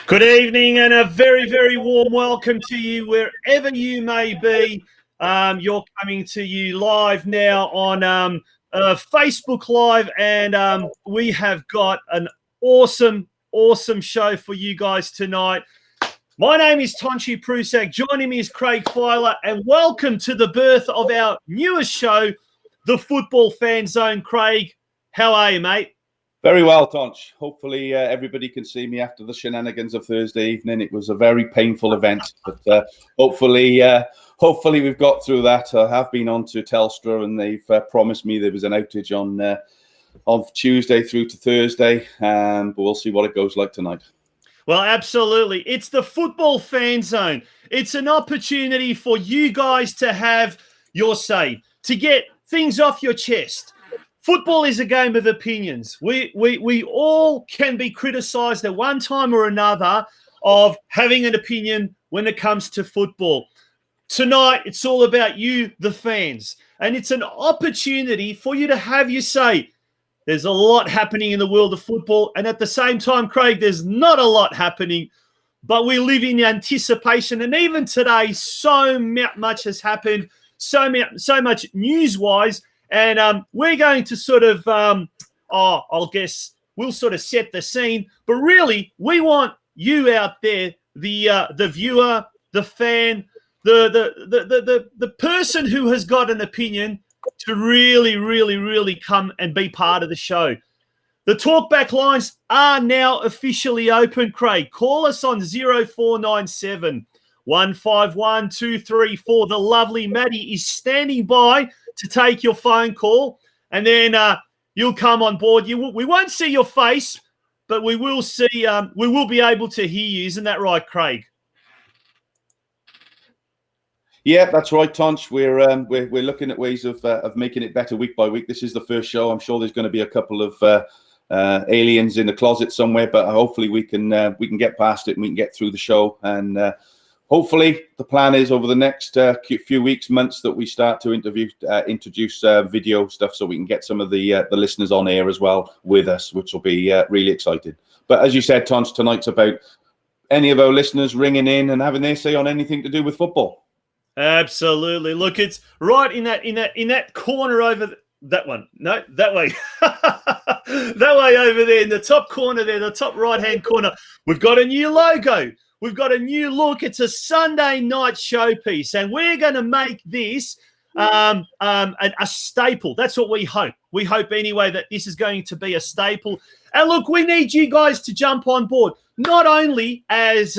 Good evening and a very, very warm welcome to you wherever you may be. You're coming to you live now on Facebook Live, and we have got an awesome show for you guys tonight. My name is Tonci Prusac. Joining me is Craig Filer, and welcome to the birth of our newest show, The Football Fan Zone. Craig, how are you, mate? Very well, Tonch. Hopefully everybody can see me after the shenanigans of Thursday evening. It was a very painful event, but hopefully we've got through that. I have been on to Telstra, and they've promised me there was an outage on Tuesday through to Thursday, but we'll see what it goes like tonight. Well, absolutely. It's the Football Fan Zone. It's an opportunity for you guys to have your say, to get things off your chest. Football is a game of opinions. We all can be criticised at one time or another of having an opinion when it comes to football. Tonight, it's all about you, the fans, and it's an opportunity for you to have your say. There's a lot happening in the world of football, and at the same time, Craig, there's not a lot happening, but we live in anticipation. And even today, so much has happened, so much news-wise. And we're going to sort of, I guess we'll sort of set the scene. But really, we want you out there, the viewer, the fan, the person who has got an opinion, to really come and be part of the show. The talkback lines are now officially open, Craig. Call us on 0497 151 234. The lovely Maddie is standing by to take your phone call, and then you'll come on board. We won't see your face, but we will see. We will be able to hear you. Isn't that right, Craig? Yeah, that's right, Tonch. We're looking at ways of making it better week by week. This is the first show. I'm sure there's going to be a couple of aliens in the closet somewhere, but hopefully we can get past it and we can get through the show. And hopefully the plan is over the next few weeks, months, that we start to introduce video stuff, so we can get some of the listeners on air as well with us, which will be really exciting. But as you said, Tonch, tonight's about any of our listeners ringing in and having their say on anything to do with football. Absolutely. Look, it's right in that corner over that one. No, that way. That way over there in the top corner there, the top right-hand corner. We've got a new logo. We've got a new look. It's a Sunday night showpiece, and we're going to make this a staple. That's what we hope. We hope anyway that this is going to be a staple. And look, we need you guys to jump on board, not only as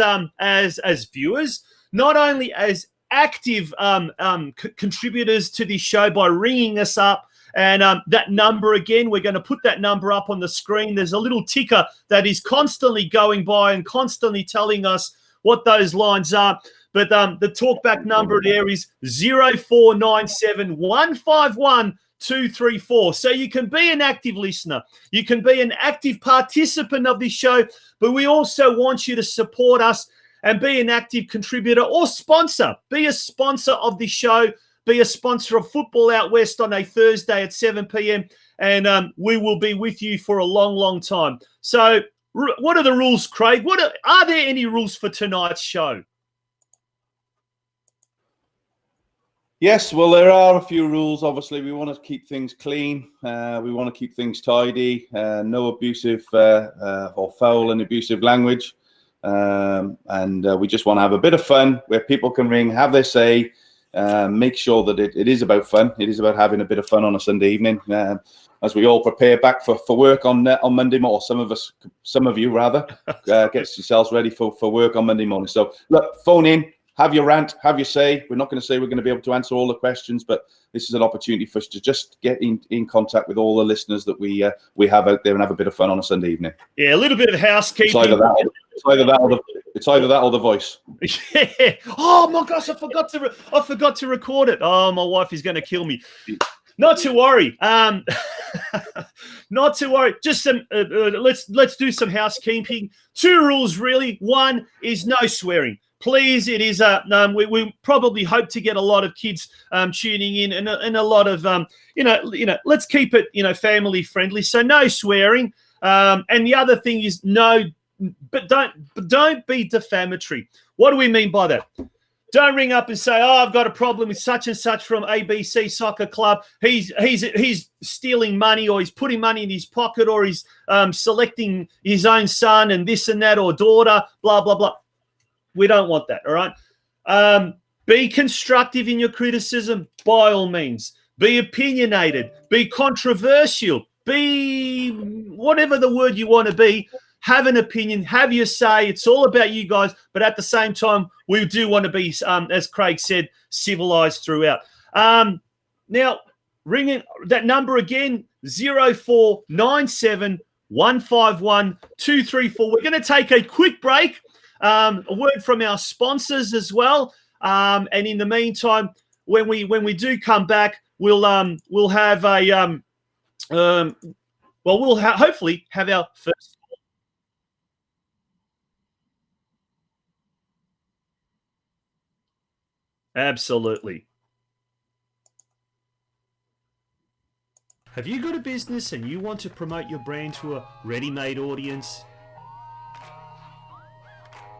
viewers, not only as active contributors to this show by ringing us up. And that number again, we're going to put that number up on the screen. There's a little ticker that is constantly going by and constantly telling us what those lines are. But the talkback number there is 0497 151 234. So you can be an active listener. You can be an active participant of this show, but we also want you to support us and be an active contributor or sponsor. Be a sponsor of this show. Be a sponsor of Football Out West on a Thursday at 7 p.m. And we will be with you for a long time. So what are the rules, Craig? Are there any rules for tonight's show? Yes, well, there are a few rules. Obviously, we want to keep things clean. We want to keep things tidy. No abusive or foul and abusive language. And we just want to have a bit of fun where people can ring, have their say. Make sure that it is about fun. It is about having a bit of fun on a Sunday evening, as we all prepare back for work on Monday morning. Some of you rather, gets yourselves ready for work on Monday morning. So look, phone in, have your rant, have your say. We're not going to say we're going to be able to answer all the questions, but this is an opportunity for us to just get in contact with all the listeners that we have out there and have a bit of fun on a Sunday evening. Yeah, a little bit of housekeeping. It's either that or the voice. Yeah. Oh my gosh, I forgot to record it. Oh, my wife is going to kill me. Not to worry. Not to worry. Just some. Let's do some housekeeping. 2 rules really. 1 is no swearing. Please, it is we probably hope to get a lot of kids tuning in and a lot of let's keep it family friendly. So no swearing. And the other thing is no but don't be defamatory. What do we mean by that? Don't ring up and say, "Oh, I've got a problem with such and such from ABC Soccer Club. He's stealing money, or he's putting money in his pocket, or he's selecting his own son and this and that, or daughter, blah, blah, blah." We don't want that, all right? Be constructive in your criticism, by all means. Be opinionated. Be controversial. Be whatever the word you want to be. Have an opinion. Have your say. It's all about you guys. But at the same time, we do want to be, as Craig said, civilized throughout. Now, ringing that number again, 0497 151 234. We're going to take a quick break. A word from our sponsors as well. And in the meantime, when we do come back, we'll have a we'll hopefully have our first. Absolutely. Have you got a business and you want to promote your brand to a ready-made audience?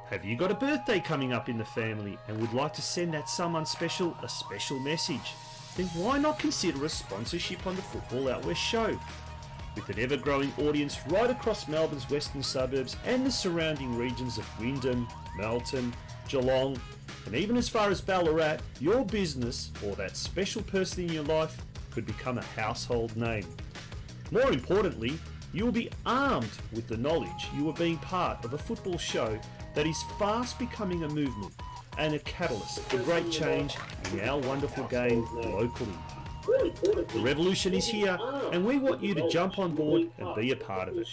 Have you got a birthday coming up in the family and would like to send that someone special a special message? Then why not consider a sponsorship on the Football Out West show? With an ever-growing audience right across Melbourne's western suburbs and the surrounding regions of Wyndham, Melton, Geelong, and even as far as Ballarat, your business or that special person in your life could become a household name. More importantly, you will be armed with the knowledge you are being part of a football show that is fast becoming a movement and a catalyst for great change in our wonderful game locally. The revolution is here, and we want you to jump on board and be a part of it.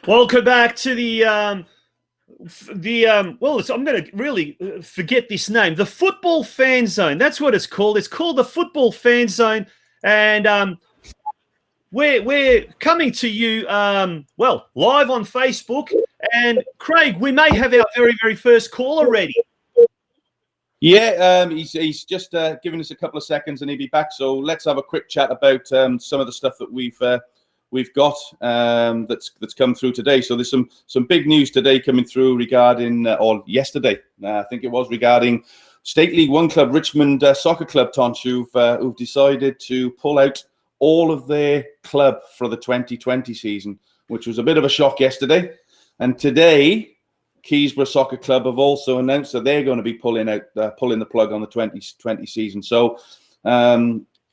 Welcome back to I'm going to really forget this name. The Football Fan Zone. That's what it's called. It's called the Football Fan Zone, and we're coming to you live on Facebook. And Craig, we may have our very, very first call already. Yeah, he's just giving us a couple of seconds, and he'll be back. So let's have a quick chat about some of the stuff that we've got that's come through today. So there's some big news today coming through regarding, or yesterday, I think it was, regarding State League One club Richmond Soccer Club, Tonci, who've decided to pull out all of their club for the 2020 season, which was a bit of a shock yesterday. And today, Keysborough Soccer Club have also announced that they're going to be pulling the plug on the 2020 season. So,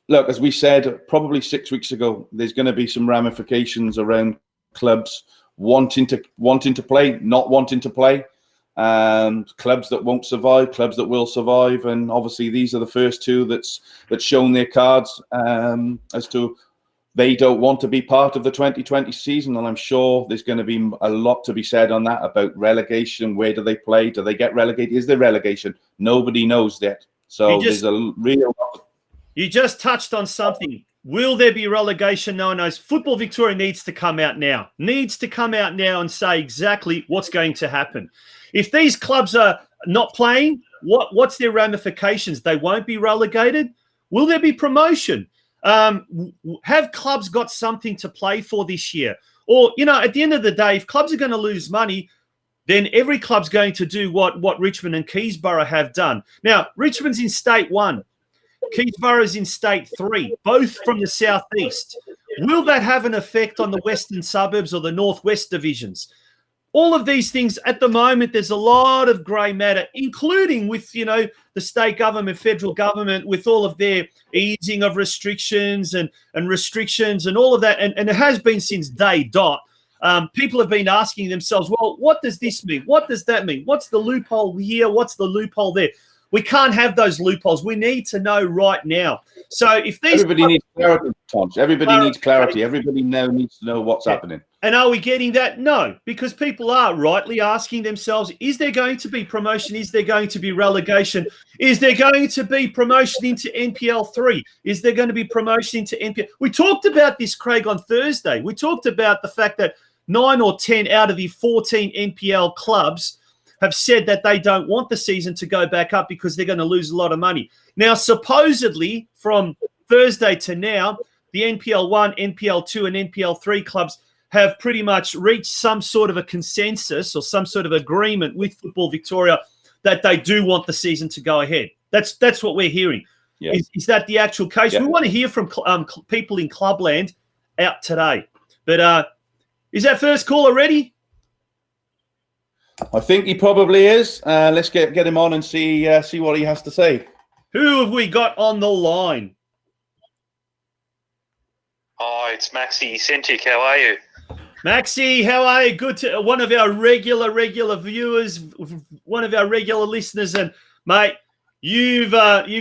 look, as we said probably 6 weeks ago, there's going to be some ramifications around clubs wanting to play, not wanting to play, clubs that won't survive, clubs that will survive, and obviously these are the first two that's shown their cards as to they don't want to be part of the 2020 season. And I'm sure there's going to be a lot to be said on that about relegation. Where do they play? Do they get relegated? Is there relegation? Nobody knows that. So there's a real... You just touched on something. Will there be relegation? No one knows. Football Victoria needs to come out now. Needs to come out now and say exactly what's going to happen. If these clubs are not playing, what's their ramifications? They won't be relegated. Will there be promotion? Have clubs got something to play for this year? Or, at the end of the day, if clubs are going to lose money, then every club's going to do what Richmond and Keysborough have done. Now, Richmond's in State 1. Keysborough's in State 3, both from the southeast. Will that have an effect on the western suburbs or the northwest divisions? All of these things at the moment, there's a lot of grey matter, including with, the state government, federal government, with all of their easing of restrictions and restrictions and all of that. And it has been since day dot. People have been asking themselves, well, what does this mean? What does that mean? What's the loophole here? What's the loophole there? We can't have those loopholes. We need to know right now. So if these... Everybody needs clarity, Tonci. Everybody needs clarity. Everybody now needs to know what's happening. And are we getting that? No, because people are rightly asking themselves, is there going to be promotion? Is there going to be relegation? Is there going to be promotion into NPL 3? Is there going to be promotion into NPL? We talked about this, Craig, on Thursday. We talked about the fact that 9 or 10 out of the 14 NPL clubs have said that they don't want the season to go back up because they're going to lose a lot of money. Now, supposedly, from Thursday to now, the NPL 1, NPL 2, and NPL 3 clubs have pretty much reached some sort of a consensus or some sort of agreement with Football Victoria that they do want the season to go ahead. That's what we're hearing. Yeah. Is that the actual case? Yeah. We want to hear from people in Clubland out today. But is that first caller ready? I think he probably is. Let's get him on and see what he has to say. Who have we got on the line? Hi, it's Maxi Centric. How are you? Maxi, how are you? Good to one of our regular viewers, one of our regular listeners, and mate, you've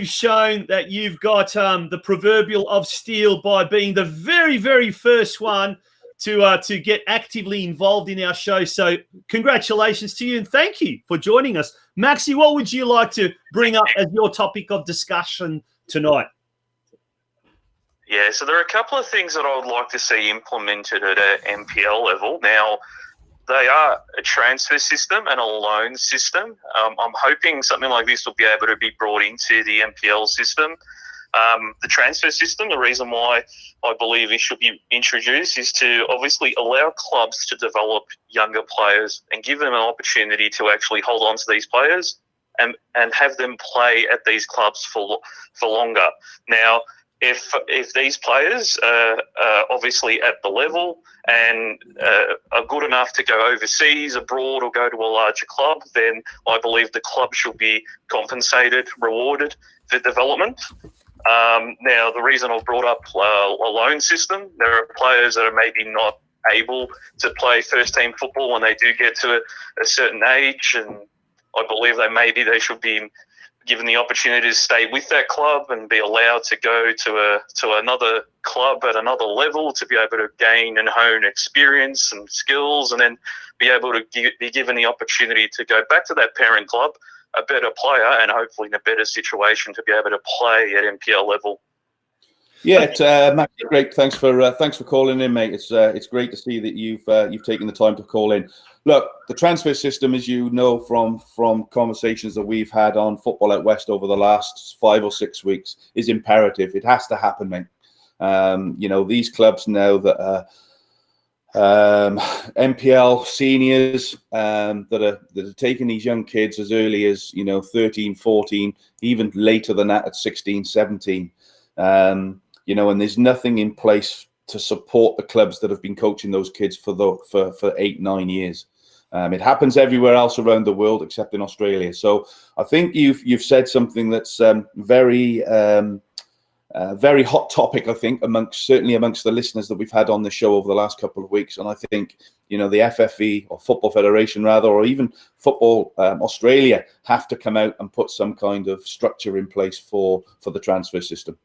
shown that you've got the proverbial of steel by being the very, very first one to get actively involved in our show. So congratulations to you and thank you for joining us. Maxi, what would you like to bring up as your topic of discussion tonight? Yeah, so there are a couple of things that I would like to see implemented at an MPL level. Now, they are a transfer system and a loan system. I'm hoping something like this will be able to be brought into the MPL system. The transfer system, the reason why I believe it should be introduced is to obviously allow clubs to develop younger players and give them an opportunity to actually hold on to these players and have them play at these clubs for longer. Now, if these players are obviously at the level and are good enough to go overseas, abroad, or go to a larger club, then I believe the club should be compensated, rewarded for development. Now, the reason I've brought up a loan system, there are players that are maybe not able to play first-team football when they do get to a certain age, and I believe they should be given the opportunity to stay with that club and be allowed to go to another club at another level to be able to gain and hone experience and skills, and then be able to be given the opportunity to go back to that parent club, a better player, and hopefully in a better situation to be able to play at MPL level. Yeah, Matt, great. Thanks for calling in, mate. It's great to see that you've taken the time to call in. Look, the transfer system, as you know from conversations that we've had on Football Out West over the last 5 or 6 weeks, is imperative. It has to happen, mate. These clubs now that are MPL seniors that are taking these young kids as early as 13, 14, even later than that at 16, 17. And there's nothing in place to support the clubs that have been coaching those kids for 8, 9 years. It happens everywhere else around the world except in Australia. So I think you've said something that's very hot topic, I think, certainly amongst the listeners that we've had on the show over the last couple of weeks. And I think, the FFE, or Football Federation rather, or even Football Australia have to come out and put some kind of structure in place for the transfer system.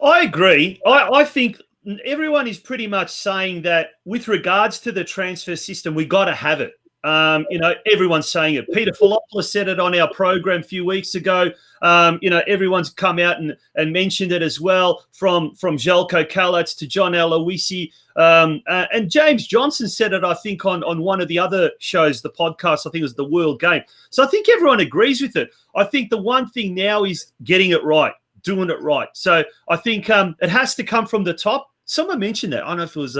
I agree. I think everyone is pretty much saying that with regards to the transfer system, we got to have it. Everyone's saying it. Peter Filopoulos said it on our program a few weeks ago. Everyone's come out and mentioned it as well, from Željko Kalac to John Aloisi. And James Johnson said it, I think, on one of the other shows, the podcast, I think it was The World Game. So I think everyone agrees with it. I think the one thing now is getting it right, doing it right. So I think it has to come from the top. Someone mentioned that. I don't know if it was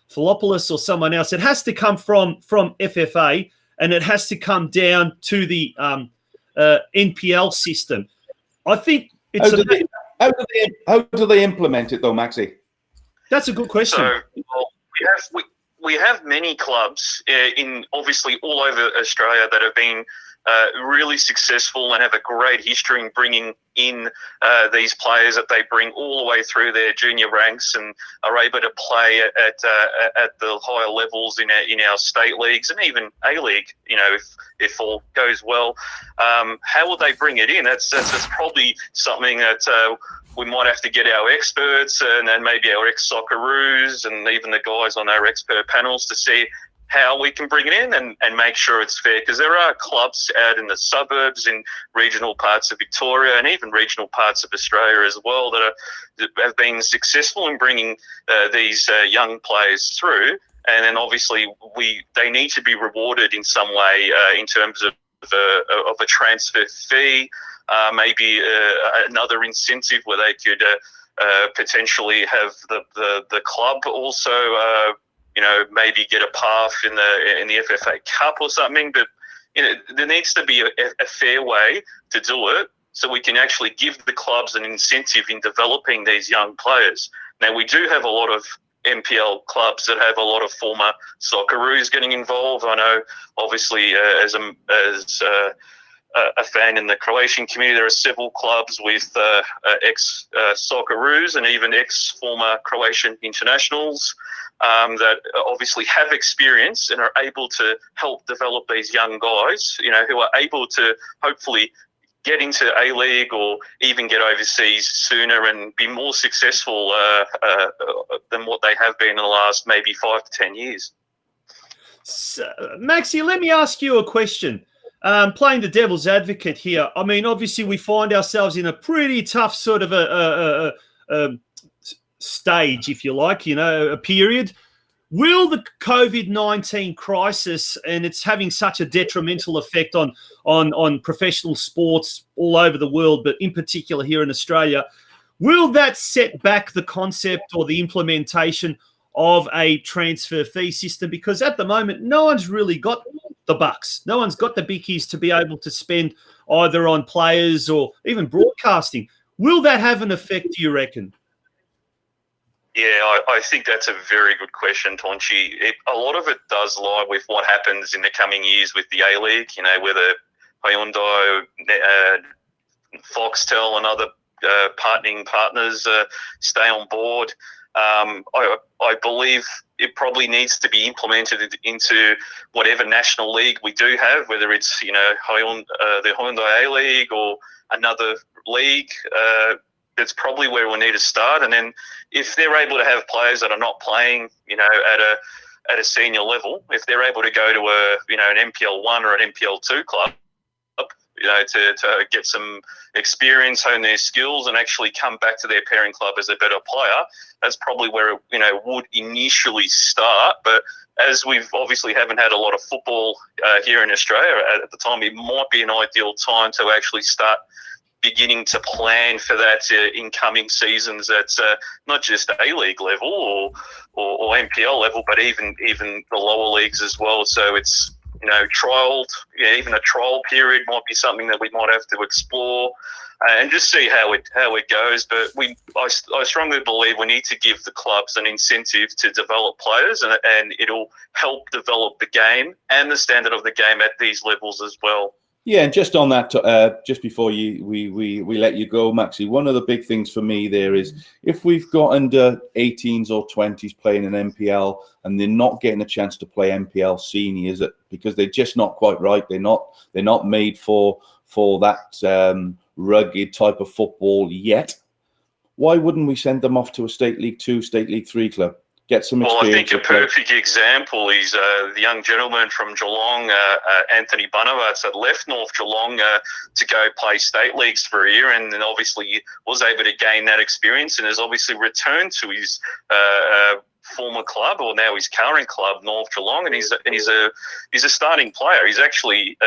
Filopoulos or someone else. It has to come from FFA, and it has to come down to the NPL system. I think it's how do they implement it though, Maxi? That's a good question. So we have many clubs in obviously all over Australia that have been really successful and have a great history in bringing in these players that they bring all the way through their junior ranks and are able to play at the higher levels in our state leagues and even A-League, if all goes well. How will they bring it in? That's probably something that we might have to get our experts and maybe our ex-Socceroos and even the guys on our expert panels to see how we can bring it in and make sure it's fair, because there are clubs out in the suburbs, in regional parts of Victoria and even regional parts of Australia as well that have been successful in bringing these young players through. and then obviously they need to be rewarded in some way in terms of a transfer fee, maybe another incentive where they could potentially have the club also, maybe get a path in the FFA Cup or something. But there needs to be a fair way to do it, so we can actually give the clubs an incentive in developing these young players. Now, we do have a lot of NPL clubs that have a lot of former Socceroos getting involved. I know, obviously, as a fan in the Croatian community, there are several clubs with ex-Socceroos and even ex-former Croatian internationals that obviously have experience and are able to help develop these young guys, who are able to hopefully get into A-League or even get overseas sooner and be more successful than what they have been in the last maybe 5 to 10 years. So, Maxi, let me ask you a question. Playing the devil's advocate here. I mean, obviously, we find ourselves in a pretty tough sort of a stage, if you like, a period. Will the COVID-19 crisis, and it's having such a detrimental effect on professional sports all over the world, but in particular here in Australia, will that set back the concept or the implementation of a transfer fee system? Because at the moment, no one's really got the bucks. No one's got the bickies to be able to spend either on players or even broadcasting. Will that have an effect, do you reckon? Yeah, I think that's a very good question, Tonci. A lot of it does lie with what happens in the coming years with the A-League, whether Hyundai, Foxtel and other partners stay on board. I believe it probably needs to be implemented into whatever national league we do have, whether it's, the Hyundai A-League or another league. That's probably where we'll need to start. And then if they're able to have players that are not playing, at a senior level, if they're able to go to an NPL 1 or an NPL 2 club, to get some experience, hone their skills, and actually come back to their parent club as a better player, that's probably where it would initially start. But as we've obviously haven't had a lot of football here in Australia at the time, it might be an ideal time to actually start beginning to plan for that incoming seasons at not just A-League level or NPL level, but even the lower leagues as well. So it's trialed. Even a trial period might be something that we might have to explore and just see how it goes. But I strongly believe we need to give the clubs an incentive to develop players, and it'll help develop the game and the standard of the game at these levels as well. Yeah, and just on that, just before we let you go, Maxi, one of the big things for me there is if we've got under 18s or 20s playing an NPL and they're not getting a chance to play NPL seniors because they're just not quite right. They're not made for that rugged type of football yet. Why wouldn't we send them off to a State League 2, State League 3 club? Get some experience. Well, I think a perfect example is the young gentleman from Geelong, Anthony Bunnervatz, that left North Geelong to go play state leagues for a year, and then obviously was able to gain that experience and has obviously returned to his former club, or now his current club, North Geelong, and he's a starting player. He's actually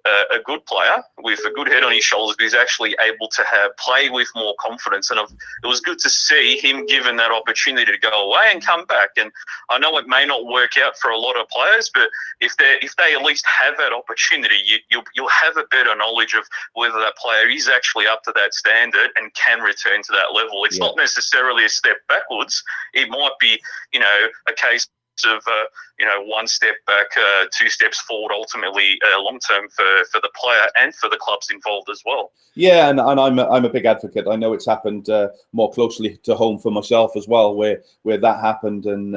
a good player with a good head on his shoulders, but he's actually able to play with more confidence. And it was good to see him given that opportunity to go away and come back. And I know it may not work out for a lot of players, but if they at least have that opportunity, you'll have a better knowledge of whether that player is actually up to that standard and can return to that level. It's not necessarily a step backwards. It might be, a case of one step back, 2 steps forward, ultimately long term for the player and for the clubs involved as well. Yeah, and I'm a big advocate. I know it's happened more closely to home for myself as well, where that happened, and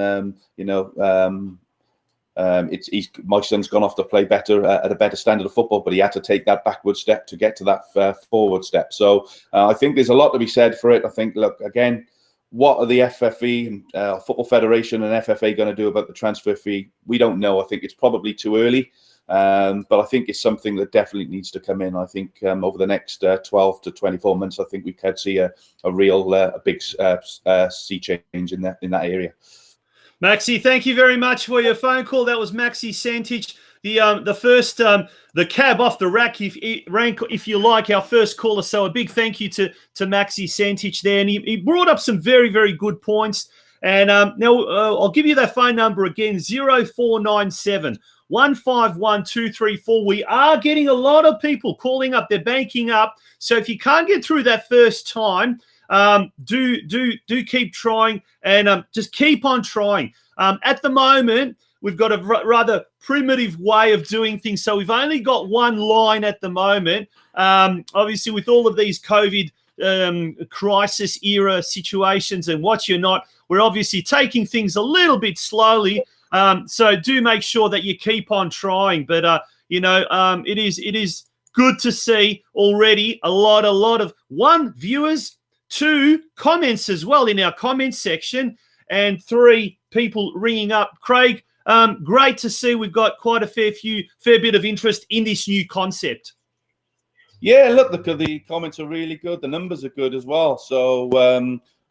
my son's gone off to play better at a better standard of football, but he had to take that backward step to get to that forward step. So I think there's a lot to be said for it. I think, look, again, what are the FFE, Football Federation and FFA going to do about the transfer fee? We don't know. I think it's probably too early, but I think it's something that definitely needs to come in. I think over the next 12 to 24 months, I think we could see a real big sea change in that area. Maxi, thank you very much for your phone call. That was Maxi Santich, the first the cab off the rack, if you like, our first caller. So a big thank you to Maxi Santich there, and he brought up some very, very good points. And now I'll give you that phone number again: 0497 151 234. We are getting a lot of people calling up. They're banking up. So if you can't get through that first time, do keep trying, and just keep on trying. At the moment, we've got a rather primitive way of doing things, so we've only got one line at the moment. Obviously, with all of these COVID crisis era situations and what you're not, we're obviously taking things a little bit slowly. So do make sure that you keep on trying. But it is good to see already a lot of viewers, 2 comments as well in our comments section, and 3 people ringing up. Craig, great to see we've got quite a fair bit of interest in this new concept. Yeah, look, the comments are really good. The numbers are good as well. So,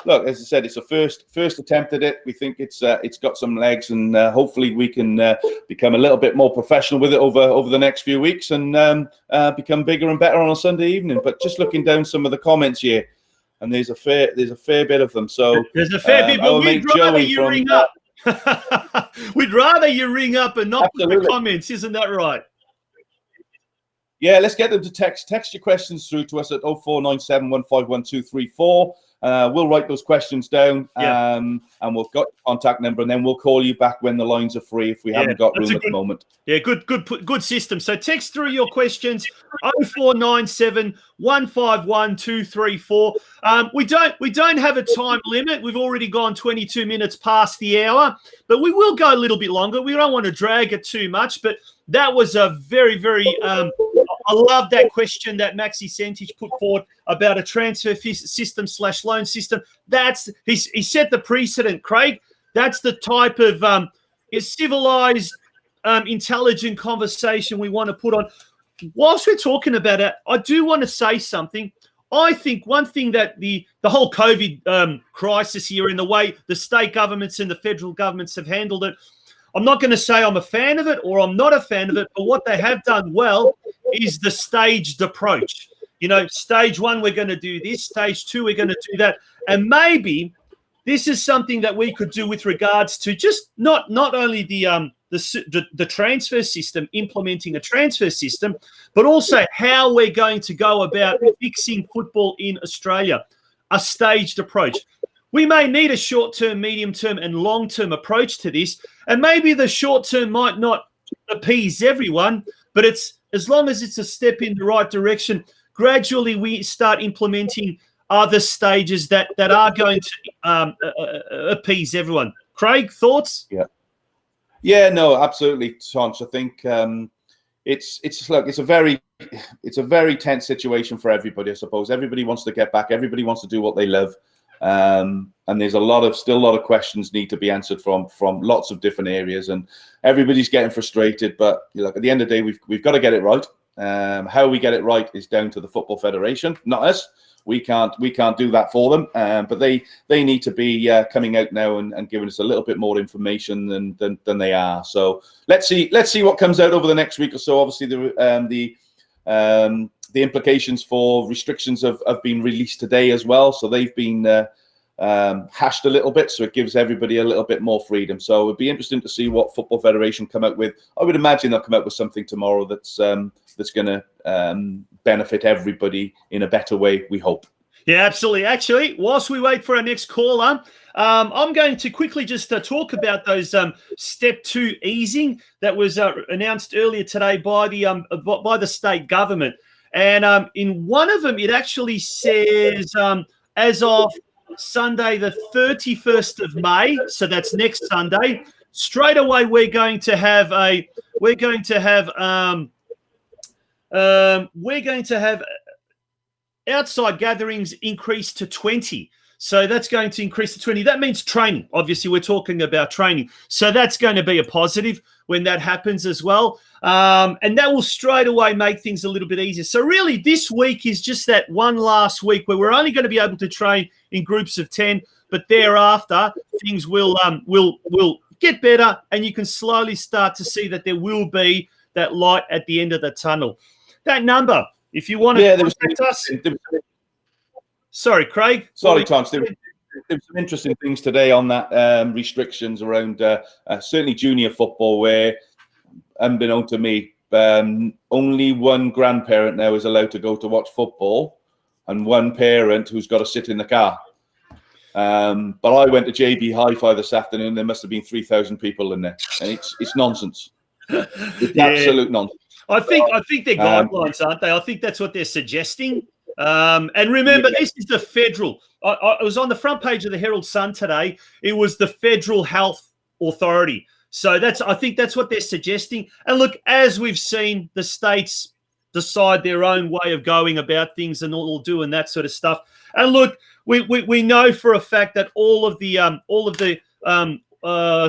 look, as I said, it's a first attempt at it. We think it's got some legs, and hopefully we can become a little bit more professional with it over the next few weeks, and become bigger and better on a Sunday evening. But just looking down some of the comments here, and there's a fair bit of them. So there's a fair bit, but we'd rather you ring up. We'd rather you ring up and not put the comments. Isn't that right? Yeah, let's get them to text. Text your questions through to us at 0497 151 234. We'll write those questions down, and we've got your contact number, and then we'll call you back when the lines are free if we haven't got room at the moment. Yeah, good system. So text through your questions 0497 151 234. We don't have a time limit. We've already gone 22 minutes past the hour, but we will go a little bit longer. We don't want to drag it too much, but that was a very, very I love that question that Maxi Santich put forward about a transfer system / loan system. He set the precedent, Craig. That's the type of civilized, intelligent conversation we want to put on. Whilst we're talking about it, I do want to say something. I think one thing that the whole COVID crisis here, in the way the state governments and the federal governments have handled it, I'm not going to say I'm a fan of it or I'm not a fan of it, but what they have done well is the staged approach. Stage 1, we're going to do this. Stage 2, we're going to do that. And maybe this is something that we could do with regards to just not only the transfer system, implementing a transfer system, but also how we're going to go about fixing football in Australia, a staged approach. We may need a short-term, medium-term, and long-term approach to this, and maybe the short-term might not appease everyone, but it's as long as it's a step in the right direction. Gradually, we start implementing other stages that are going to appease everyone. Craig, thoughts? Yeah, no, absolutely, Tonci. I think it's a very tense situation for everybody. I suppose everybody wants to get back. Everybody wants to do what they love. And there's still a lot of questions need to be answered from lots of different areas, and everybody's getting frustrated. But at the end of the day, we've got to get it right. How we get it right is down to the Football Federation, not us. We can't do that for them. But they need to be coming out now and giving us a little bit more information than they are. So let's see what comes out over the next week or so. Obviously, the implications for restrictions have been released today as well. So they've been hashed a little bit. So it gives everybody a little bit more freedom. So it'd be interesting to see what Football Federation come out with. I would imagine they'll come out with something tomorrow that's going to benefit everybody in a better way, we hope. Yeah, absolutely. Actually, whilst we wait for our next caller, I'm going to quickly just talk about those step 2 easing that was announced earlier today by the state government. And in one of them, it actually says as of Sunday, the 31st of May, so that's next Sunday, straight away we're going to have outside gatherings increased to 20. So that's going to increase to 20. That means training. Obviously, we're talking about training. So that's going to be a positive when that happens as well. And that will straight away make things a little bit easier. So really, this week is just that one last week where we're only going to be able to train in groups of 10, but thereafter things will get better, and you can slowly start to see that there will be that light at the end of the tunnel. That number, if you want to contact us. Sorry, Craig. Sorry, Tonci. There were some interesting things today on that restrictions around certainly junior football, where, unbeknown to me, only one grandparent now is allowed to go to watch football, and one parent who's got to sit in the car. But I went to JB Hi-Fi this afternoon. There must have been 3,000 people in there, and it's nonsense. It's absolute nonsense. I think they're guidelines, aren't they? I think that's what they're suggesting. And remember, this is the federal. I was on the front page of the Herald Sun today. It was the Federal Health Authority. So I think that's what they're suggesting. And look, as we've seen, the states decide their own way of going about things and all doing that sort of stuff. And look, we know for a fact that all of the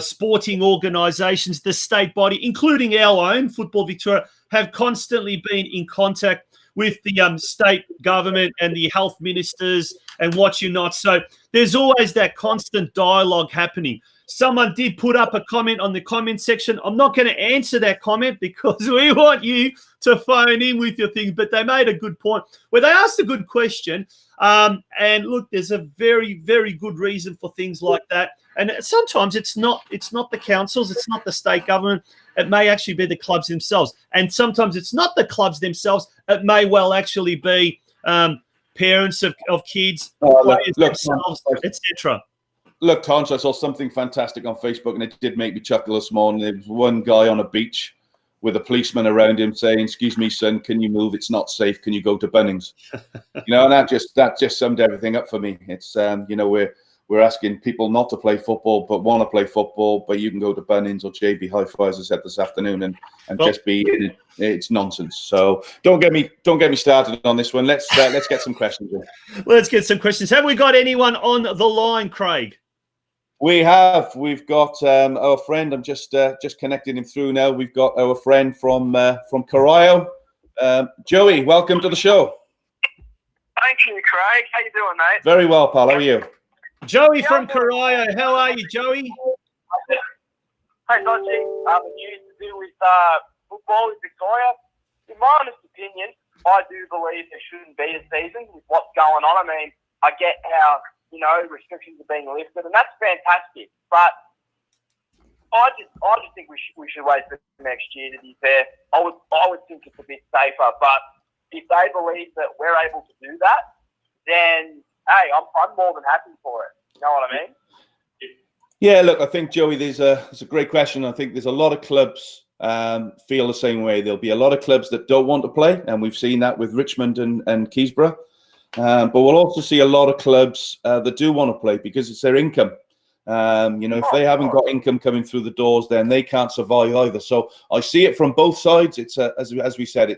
sporting organisations, the state body, including our own Football Victoria, have constantly been in contact with the state government and the health ministers and what you not. So there's always that constant dialogue happening. Someone did put up a comment on the comment section. I'm not going to answer that comment because we want you to phone in with your things, but they made a good point where they asked a good question. And look, there's a very, very good reason for things like that. And sometimes it's not the councils, it's not the state government. It may actually be the clubs themselves. And sometimes it's not the clubs themselves. It may well actually be parents of kids, players themselves, etc. Look, Tonci, I saw something fantastic on Facebook, and it did make me chuckle this morning. There was one guy on a beach with a policeman around him saying, "Excuse me, son, can you move? It's not safe. Can you go to Bunnings?" And that just summed everything up for me. It's we're asking people not to play football, but want to play football, but you can go to Bunnings or JB Hi-Fi, as I said this afternoon, and just be in it. It's nonsense. So don't get me started on this one. Let's get some questions in. Let's get some questions. Have we got anyone on the line, Craig? We've got our friend. I'm just connecting him through now. We've got our friend from Corio, Joey. Welcome to the show. Thank you, Craig. How you doing, mate? Very well, pal. How are you? Joey from Corio. How are you, Joey? Hey, Tonci. The news to do with football in Victoria. In my honest opinion, I do believe there shouldn't be a season with what's going on. I mean, I get how restrictions are being lifted, and that's fantastic. But I just think we should wait for next year. To be fair, I would think it's a bit safer. But if they believe that we're able to do that, then hey, I'm more than happy for it. You know what I mean? Yeah, look, I think, Joey, it's a great question. I think there's a lot of clubs feel the same way. There'll be a lot of clubs that don't want to play, and we've seen that with Richmond and Keysborough. But we'll also see a lot of clubs that do want to play because it's their income. If they haven't got income coming through the doors, then they can't survive either. So I see it from both sides. It's as we said,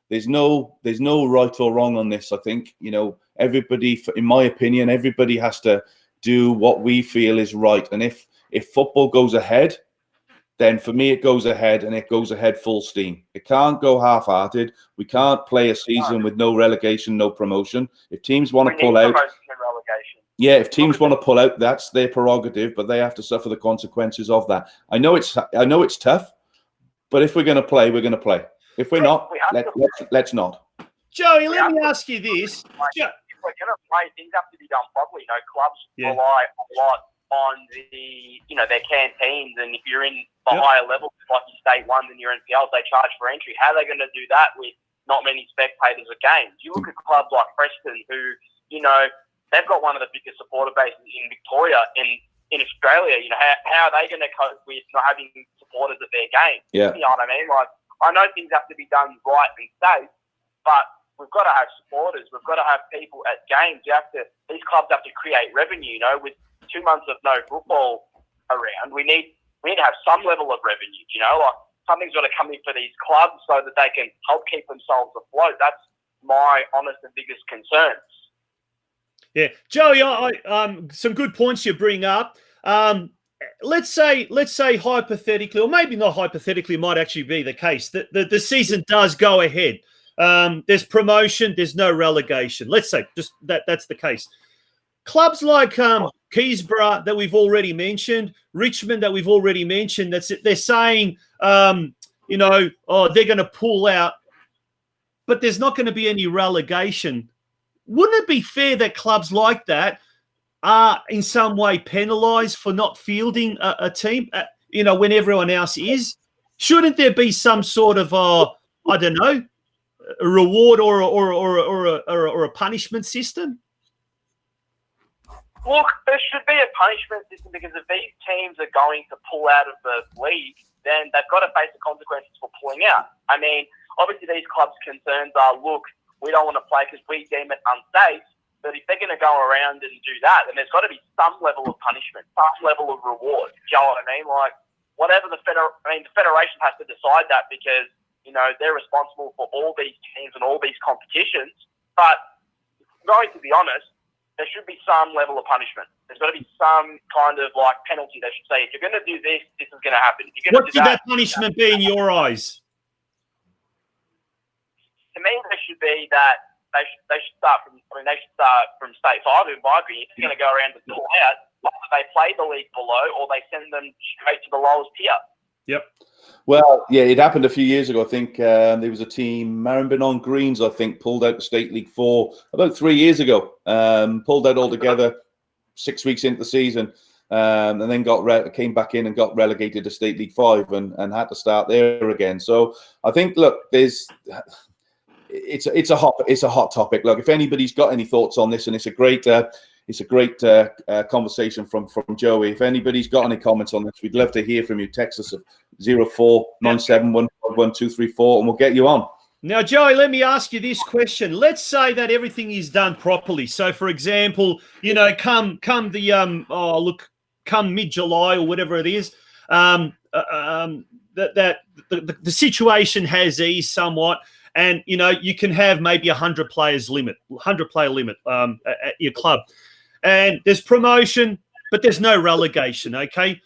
there's no right or wrong on this. I think everybody, in my opinion, everybody has to do what we feel is right. And if football goes ahead, then for me it goes ahead, and it goes ahead full steam. It can't go half-hearted. We can't play a season with no relegation, no promotion. If teams want to pull out, if teams want to pull out, that's their prerogative, but they have to suffer the consequences of that. I know it's tough, but if we're going to play, we're going to play. If we're not, let's not. Joey, let me ask you this. If we're going to play, things have to be done properly. Clubs rely a lot on their canteens, and if you're in the higher levels, like your state ones and your NPLs, they charge for entry. How are they going to do that with not many spectators at games? You look at clubs like Preston, who they've got one of the biggest supporter bases in Victoria, in Australia. How are they going to cope with not having supporters at their games? Yeah. You know what I mean? I know things have to be done right and safe, but we've got to have supporters. We've got to have people at games. These clubs have to create revenue. With 2 months of no football around, we need to have some level of revenue. Something's got to come in for these clubs so that they can help keep themselves afloat. That's my honest and biggest concerns. Yeah, Joey, some good points you bring up. Let's say hypothetically, or maybe not hypothetically, might actually be the case that the season does go ahead. There's promotion, there's no relegation. Let's say just that's the case. Clubs like Keysborough that we've already mentioned, Richmond that we've already mentioned, they're saying, they're going to pull out, but there's not going to be any relegation. Wouldn't it be fair that clubs like that are in some way penalised for not fielding a team, when everyone else is? Shouldn't there be some sort of, I don't know, a reward or a punishment system? Look, there should be a punishment system, because if these teams are going to pull out of the league, then they've got to face the consequences for pulling out. I mean, obviously these clubs' concerns are, look, we don't want to play because we deem it unsafe. But if they're going to go around and do that, then there's got to be some level of punishment, some level of reward. Do you know what I mean? Like, whatever the federation has to decide that, because, they're responsible for all these teams and all these competitions. But going to be honest, there should be some level of punishment. There's got to be some kind of penalty. They should say, if you're going to do this, this is going to happen. If you're going what to do should that punishment be in your eyes? To me, there should be that they should start from state five. In my opinion, if they're going to go around and pull out, either they play the league below or they send them straight to the lowest tier. Yep. Well, yeah, it happened a few years ago. I think there was a team, Maribyrnong Greens, I think, pulled out the State League 4 about 3 years ago. Pulled out altogether 6 weeks into the season, and then came back in and got relegated to State League 5 and had to start there again. So I think, look, it's a hot topic. Look, if anybody's got any thoughts on this, and it's a great conversation from Joey. If anybody's got any comments on this, we'd love to hear from you. Text us at 0497151234 and we'll get you on. Now, Joey, let me ask you this question. Let's say that everything is done properly. So, for example, come mid-July or whatever it is, the situation has eased somewhat. And, you can have maybe 100 player limit at your club. And there's promotion, but there's no relegation, okay?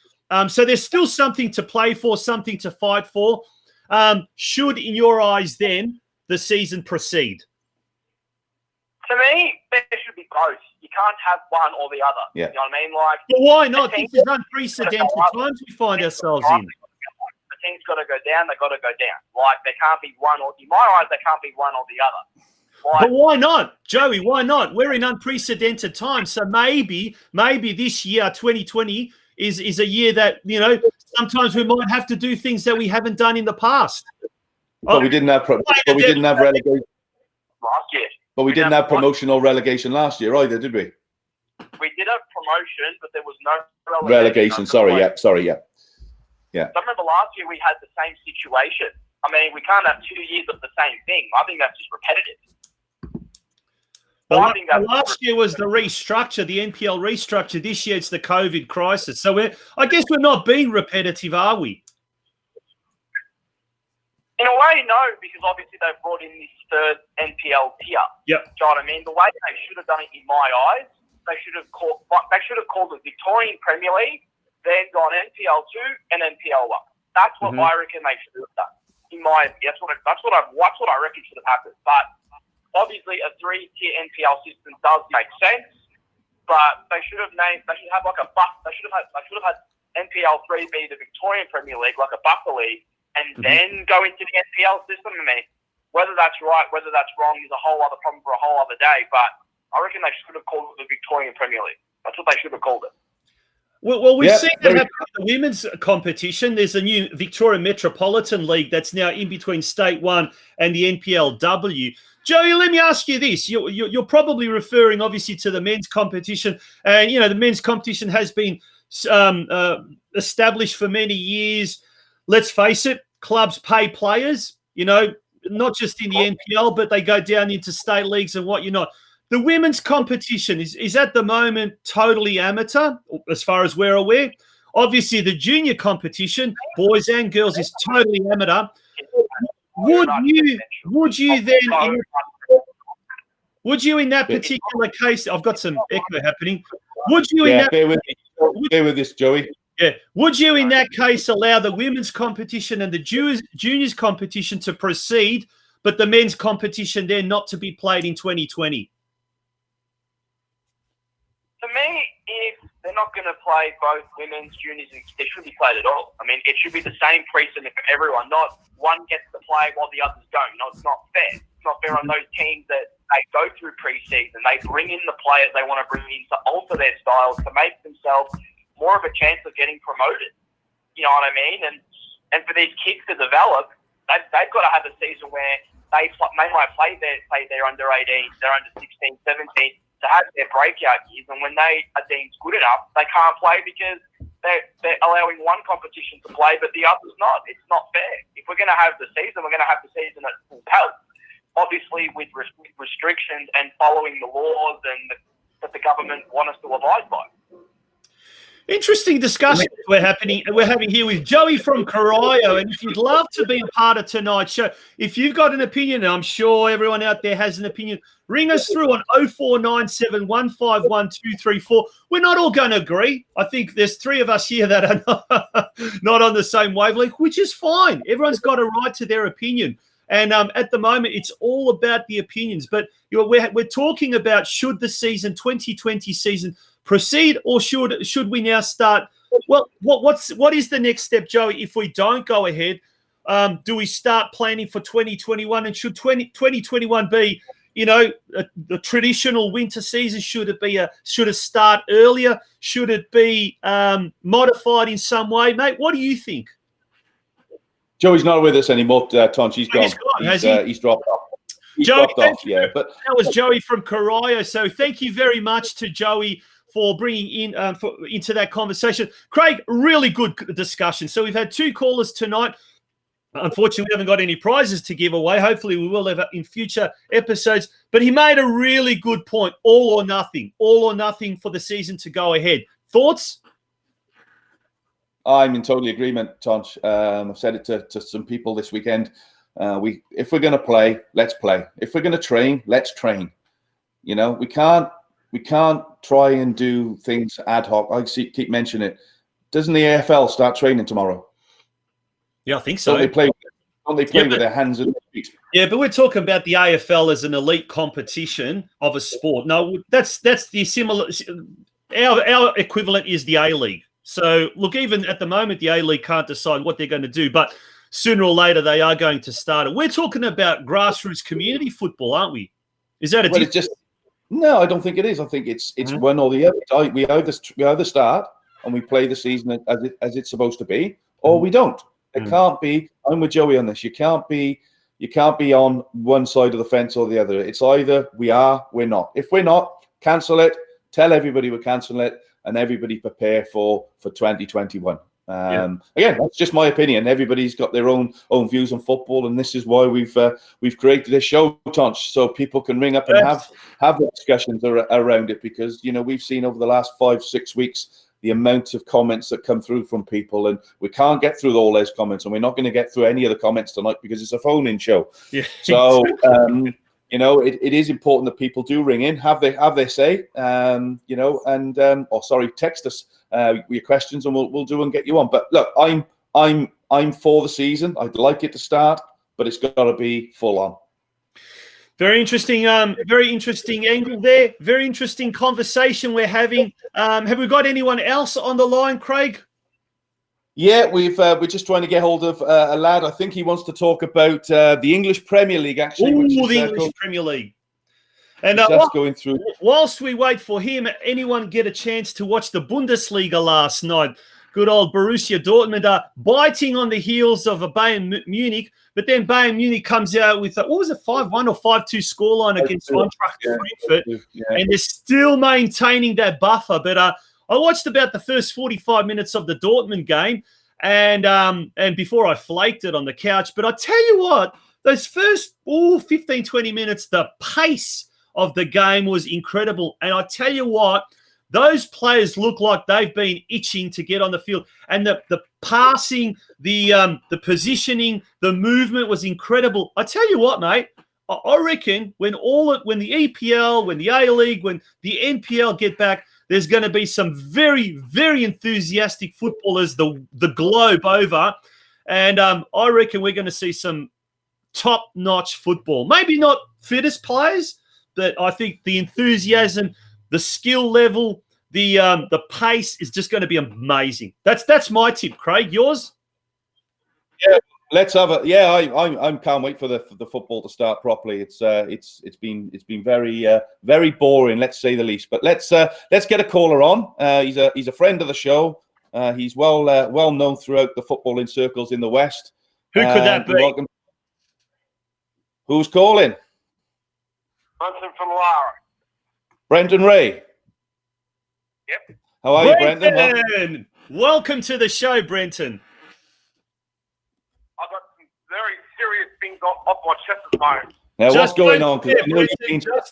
So there's still something to play for, something to fight for. Should, in your eyes, then, the season proceed? To me, there should be both. You can't have one or the other. Yeah. You know what I mean? But why not? This is unprecedented times we find ourselves in. The team's got to go down. They've got to go down. There can't be one or, in my eyes, there can't be one or the other. But why not, Joey? Why not? We're in unprecedented times. So maybe this year, 2020, is a year that, sometimes we might have to do things that we haven't done in the past. But we didn't have relegation last year. But we didn't have promotion or relegation last year either, did we? We did have promotion, but there was no relegation. Sorry, yeah. So I remember last year we had the same situation. I mean, we can't have 2 years of the same thing. I think that's just repetitive. Last year was the restructure, the NPL restructure. This year it's the COVID crisis. So I guess we're not being repetitive, are we? In a way, no, because obviously they've brought in this third NPL tier. Yep. Do you know what I mean? The way they should have done it, in my eyes, they should have called it Victorian Premier League, then gone NPL 2 and NPL 1. That's what I reckon they should have done. In my opinion, that's what I reckon should have happened. But obviously, a 3-tier NPL system does make sense, but they should have had NPL 3 be the Victorian Premier League, like a buffer league, and then go into the NPL system. I mean, whether that's right, whether that's wrong is a whole other problem for a whole other day, but I reckon they should have called it the Victorian Premier League. That's what they should have called it. Well, we've seen that happen in the women's competition. There's a new Victoria Metropolitan League that's now in between State 1 and the NPLW. Joey, let me ask you this. You're probably referring, obviously, to the men's competition. And, the men's competition has been established for many years. Let's face it, clubs pay players, not just in the NPL, but they go down into state leagues and whatnot. The women's competition is at the moment totally amateur, as far as we're aware. Obviously, the junior competition, boys and girls, is totally amateur. Would you then, Would you, in that particular case, I've got some echo happening. Would you, in that, bear with this, Joey. Yeah, would you, in that case, allow the women's competition and the juniors competition to proceed, but the men's competition there not to be played in 2020? For me, if they're not going to play both women's, juniors, they shouldn't be played at all. I mean, it should be the same precedent for everyone, not one gets to play while the others don't. No, it's not fair. It's not fair on those teams that they go through pre-season. They bring in the players they want to bring in to alter their styles, to make themselves more of a chance of getting promoted. You know what I mean? And for these kids to develop, they've got to have a season where they might play their under 18, their under 16, 17, to have their breakout years, and when they are deemed good enough, they can't play because they're allowing one competition to play, but the other's not. It's not fair. If we're going to have the season, we're going to have the season at full pelt, obviously with restrictions and following the laws that the government want us to abide by. Interesting discussion we're having here with Joey from Corio. And if you'd love to be a part of tonight's show, if you've got an opinion, and I'm sure everyone out there has an opinion, ring us through on 0497 151 234. We're not all going to agree. I think there's three of us here that are not on the same wavelength, which is fine. Everyone's got a right to their opinion. And at the moment, it's all about the opinions. But we're talking about, should the 2020 season proceed, or should we now start? Well, what is the next step, Joey, if we don't go ahead? Do we start planning for 2021? And should 2021 be, the traditional winter season? Should it start earlier? Should it be modified in some way, mate? What do you think? Joey's not with us anymore, Tonci. He's gone. He's dropped off. But that was Joey from Corio. So thank you very much to Joey for bringing into that conversation. Craig, really good discussion. So we've had two callers tonight. Unfortunately, we haven't got any prizes to give away. Hopefully, we will have in future episodes. But he made a really good point, all or nothing for the season to go ahead. Thoughts? I'm in total agreement, Tonci. I've said it to some people this weekend. If we're going to play, let's play. If we're going to train, let's train. We can't try and do things ad hoc. I keep mentioning it. Doesn't the AFL start training tomorrow? Yeah, I think so. Don't they play with their hands and feet? Yeah, but we're talking about the AFL as an elite competition of a sport. No, that's the similar. Our equivalent is the A-League. So, look, even at the moment, the A-League can't decide what they're going to do, but sooner or later they are going to start it. We're talking about grassroots community football, aren't we? Is that No, I don't think it is. I think it's one or the other. We either start and we play the season as it's supposed to be, or we don't. It can't be. I'm with Joey on this. You can't be on one side of the fence or the other. It's either we are, we're not. If we're not, cancel it. Tell everybody we're cancelling it, and everybody prepare for 2021. Again, that's just my opinion. Everybody's got their own views on football, and this is why we've created this show, Tonci, so people can ring up and have the discussions around it. Because we've seen over the last 5-6 weeks the amount of comments that come through from people, and we can't get through all those comments, and we're not going to get through any of the comments tonight because it's a phone-in show. Yeah. So it is important that people do ring in, have their say, text us your questions, and we'll do and get you on. But look, I'm for the season. I'd like it to start, but it's got to be full on. Very interesting angle there. Very interesting conversation we're having. Have we got anyone else on the line, Craig? Yeah, we're just trying to get hold of a lad. I think he wants to talk about the English Premier League, actually. English Premier League. And going through. Whilst we wait for him, anyone get a chance to watch the Bundesliga last night? Good old Borussia Dortmund biting on the heels of a Bayern Munich, but then Bayern Munich comes out with what was it, 5-1 or 5-2 scoreline against Eintracht Frankfurt, and they're still maintaining that buffer. But I watched about the first 45 minutes of the Dortmund game, and before I flaked it on the couch. But I tell you what, those first 15, 20 minutes, the pace of the game was incredible. And I tell you what, those players look like they've been itching to get on the field. And the passing, the positioning, the movement was incredible. I tell you what, mate, I reckon when the EPL, when the A-League, when the NPL get back, there's going to be some very, very enthusiastic footballers the globe over. And I reckon we're going to see some top-notch football. Maybe not fittest players, but I think the enthusiasm, the skill level, the pace is just going to be amazing. That's my tip, Craig. Yours? Yeah, let's have a. Yeah, I can't wait for the football to start properly. It's been very boring, let's say the least. But let's get a caller on. He's a friend of the show. He's well known throughout the footballing circles in the West. Who could that be? Welcome. Who's calling? Brenton from Lara. Brendan Ray. Yep. How are you, Brendan? Welcome to the show, Brenton. I've got some very serious things off my chest at the moment. Now, what's going on? Because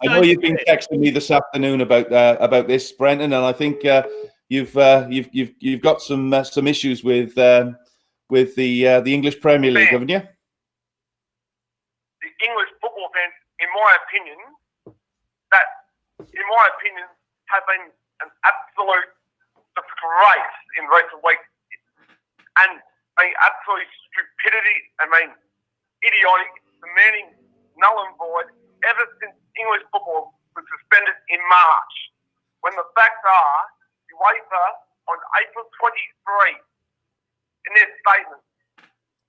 I know you've been texting me this afternoon about this, Brendan, and I think you've got some issues with the English Premier League, haven't you? The English football fans, in my opinion, have been an absolute disgrace in recent weeks, and absolute stupidity. Idiotic, demanding null and void ever since English football was suspended in March. When the facts are, UEFA on April 23, in their statement,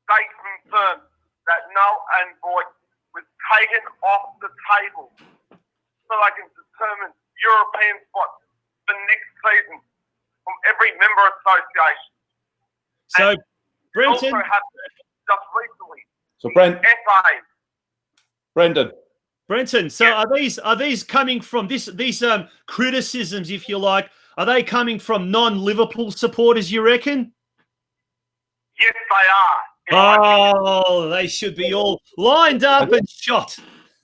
they confirmed that null and void was taken off the table so they can determine European spots for next season from every member association. So, and Brenton, also happened just recently. So, Brendan. So are these coming from these criticisms, if you like? Are they coming from non-Liverpool supporters, you reckon? Yes, they are. Oh, they should be all lined up and shot.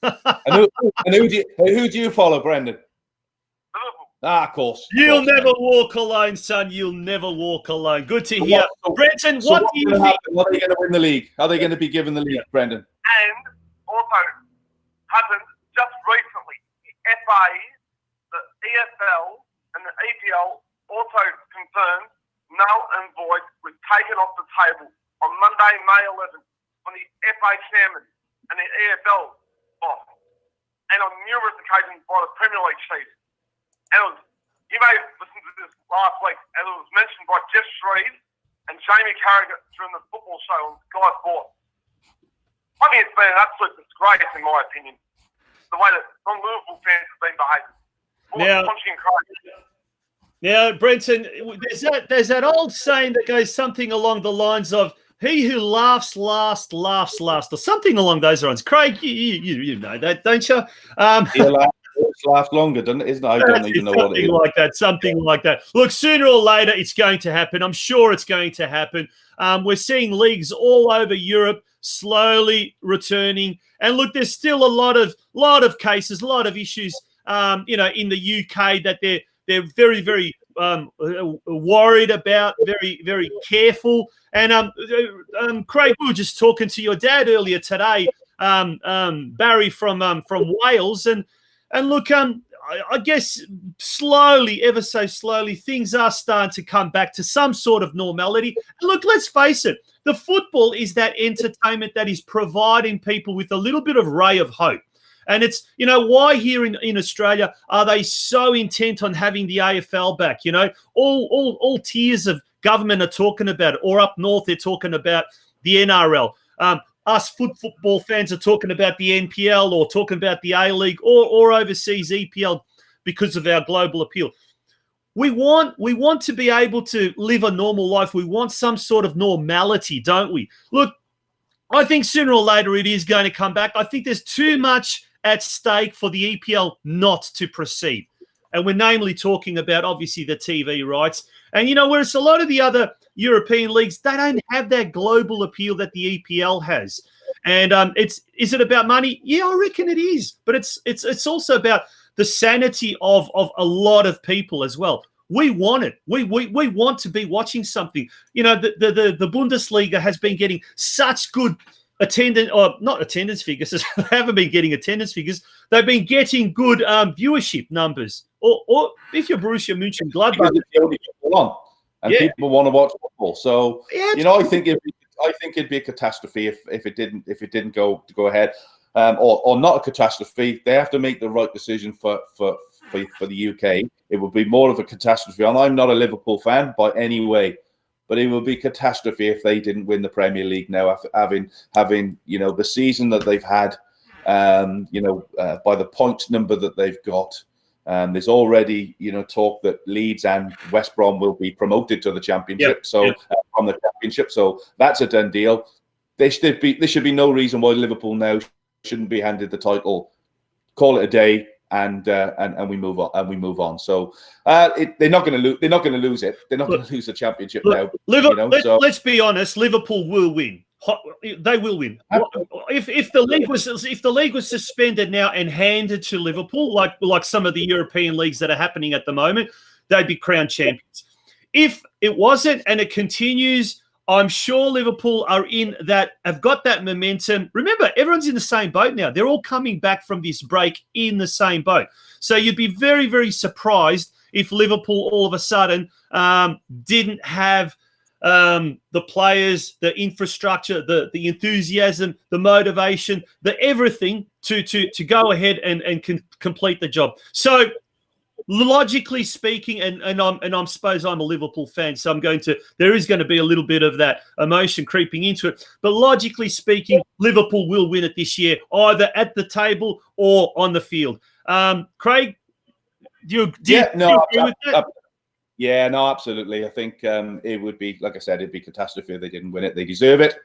and who do you follow, Brendan? Liverpool. Of course. You'll never walk alone, son. You'll never walk alone. Good to hear. Brenton, what do you think? Are they going to win the league? Are they going to be given the league, Brendan? And also happened just recently, the FA, the EFL, and the EPL also confirmed null and void was taken off the table on Monday, May 11th, on the FA chairman and the EFL boss, and on numerous occasions by the Premier League chief. And you may have listened to this last week, and it was mentioned by Jeff Shreve and Jamie Carragher during the football show on Sky Sports. I think it's been an absolute disgrace, in my opinion, the way that non-Liverpool fans have been behaving. Now, Brenton, there's that old saying that goes something along the lines of "He who laughs last laughs last," or something along those lines. Craig, you know that, don't you? Laugh longer, doesn't it? Isn't it? I don't even know what it is. Something like that. Look, sooner or later, it's going to happen. I'm sure it's going to happen. We're seeing leagues all over Europe slowly returning, and look, there's still a lot of cases, a lot of issues. In the UK that they're very, very worried about, very, very careful. And Craig, we were just talking to your dad earlier today, Barry from Wales, and look, I guess slowly, ever so slowly, things are starting to come back to some sort of normality. And look, let's face it, the football is that entertainment that is providing people with a little bit of ray of hope. And it's, why here in Australia are they so intent on having the AFL back? All tiers of government are talking about it, or up north they're talking about the NRL. Us football fans are talking about the NPL or talking about the A-League or overseas EPL because of our global appeal. We want to be able to live a normal life. We want some sort of normality, don't we? Look, I think sooner or later it is going to come back. I think there's too much at stake for the EPL not to proceed. And we're namely talking about, obviously, the TV rights. And, whereas a lot of the other European leagues, they don't have that global appeal that the EPL has. And is it about money? Yeah, I reckon it is. But it's also about the sanity of a lot of people as well. We want it. We want to be watching something. The Bundesliga has been getting such good attendance, or not attendance figures. They haven't been getting attendance figures. They've been getting good viewership numbers. Or if you're Borussia Mönchengladbach, it's the only football on, and people want to watch football. So I think it'd be a catastrophe if it didn't go ahead, or not a catastrophe. They have to make the right decision for the UK. It would be more of a catastrophe. And I'm not a Liverpool fan by any way, but it would be catastrophe if they didn't win the Premier League now, after having the season that they've had, by the points number that they've got. There's already, talk that Leeds and West Brom will be promoted to the Championship. From the Championship, so that's a done deal. There should be no reason why Liverpool now shouldn't be handed the title. Call it a day, and we move on. So they're not going to lose. They're not going to lose it. They're not going to lose the Championship now. Let's be honest. Liverpool will win. They will win. If the league was suspended now and handed to Liverpool, like some of the European leagues that are happening at the moment, they'd be crowned champions. If it wasn't and it continues, I'm sure Liverpool have got that momentum. Remember, everyone's in the same boat now. They're all coming back from this break in the same boat. So you'd be very, very surprised if Liverpool all of a sudden didn't have the players, the infrastructure, the enthusiasm, the motivation, the everything to go ahead and complete the job. So logically speaking, and I suppose I'm a Liverpool fan, so there is going to be a little bit of that emotion creeping into it. But logically speaking, Liverpool will win it this year, either at the table or on the field. Craig, do you agree with that? Yeah, no, absolutely. I think it would be, like I said, it'd be catastrophe if they didn't win it. They deserve it,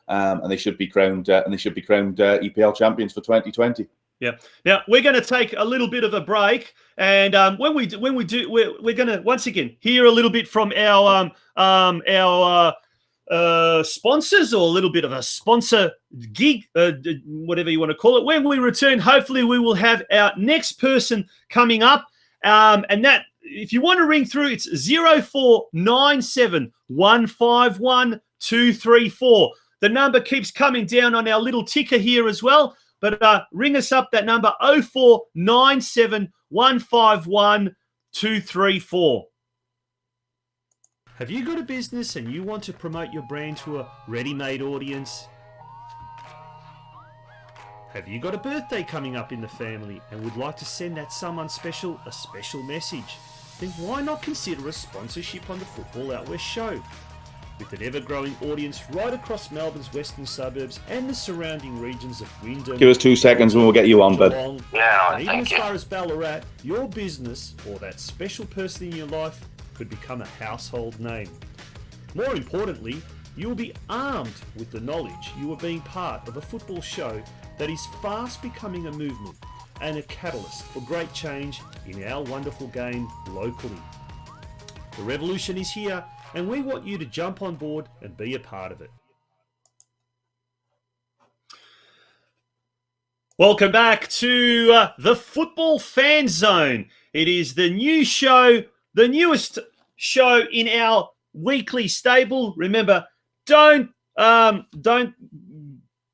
and they should be crowned. EPL champions for 2020. Yeah. Now we're going to take a little bit of a break, and when we do, we're going to once again hear a little bit from our sponsors, or a little bit of a sponsor gig, whatever you want to call it. When we return, hopefully we will have our next person coming up, and that. If you want to ring through, it's 0497 151 234. The number keeps coming down on our little ticker here as well. But ring us up, that number 0497 151 234. Have you got a business and you want to promote your brand to a ready-made audience? Have you got a birthday coming up in the family and would like to send that someone special a special message? Then why not consider a sponsorship on the Football Out West show? With an ever-growing audience right across Melbourne's western suburbs and the surrounding regions of Wyndham... Give us 2 seconds and we'll get you on, bud. Yeah, even as far as Ballarat, your business or that special person in your life could become a household name. More importantly, you will be armed with the knowledge you are being part of a football show that is fast becoming a movement and a catalyst for great change in our wonderful game locally. The revolution is here, and we want you to jump on board and be a part of it. Welcome back to the Football Fan Zone. It is the new show, the newest show in our weekly stable. Remember, don't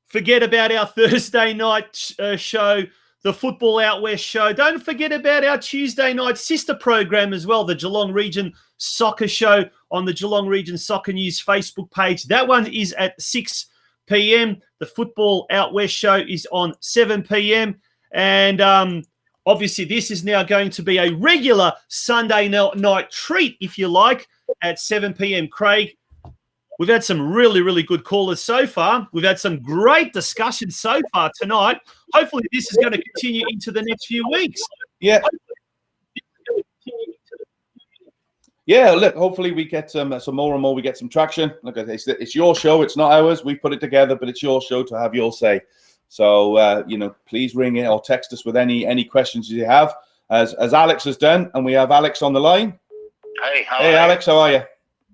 forget about our Thursday night show, the Football Out West show. Don't forget about our Tuesday night sister program as well, the Geelong Region Soccer Show on the Geelong Region Soccer News Facebook page. That one is at 6 p.m. The Football Out West show is on 7 p.m. And obviously this is now going to be a regular Sunday night treat, if you like, at 7 p.m. Craig, we've had some really, really good callers so far. We've had some great discussions so far tonight. Hopefully this is going to continue into the next few weeks. Yeah. Yeah, look, hopefully we get some more and more, we get some traction. Look, it's your show, it's not ours. We put it together, but it's your show to have your say. So, please ring in or text us with any questions you have, as Alex has done. And we have Alex on the line. Hey, Alex, how are you?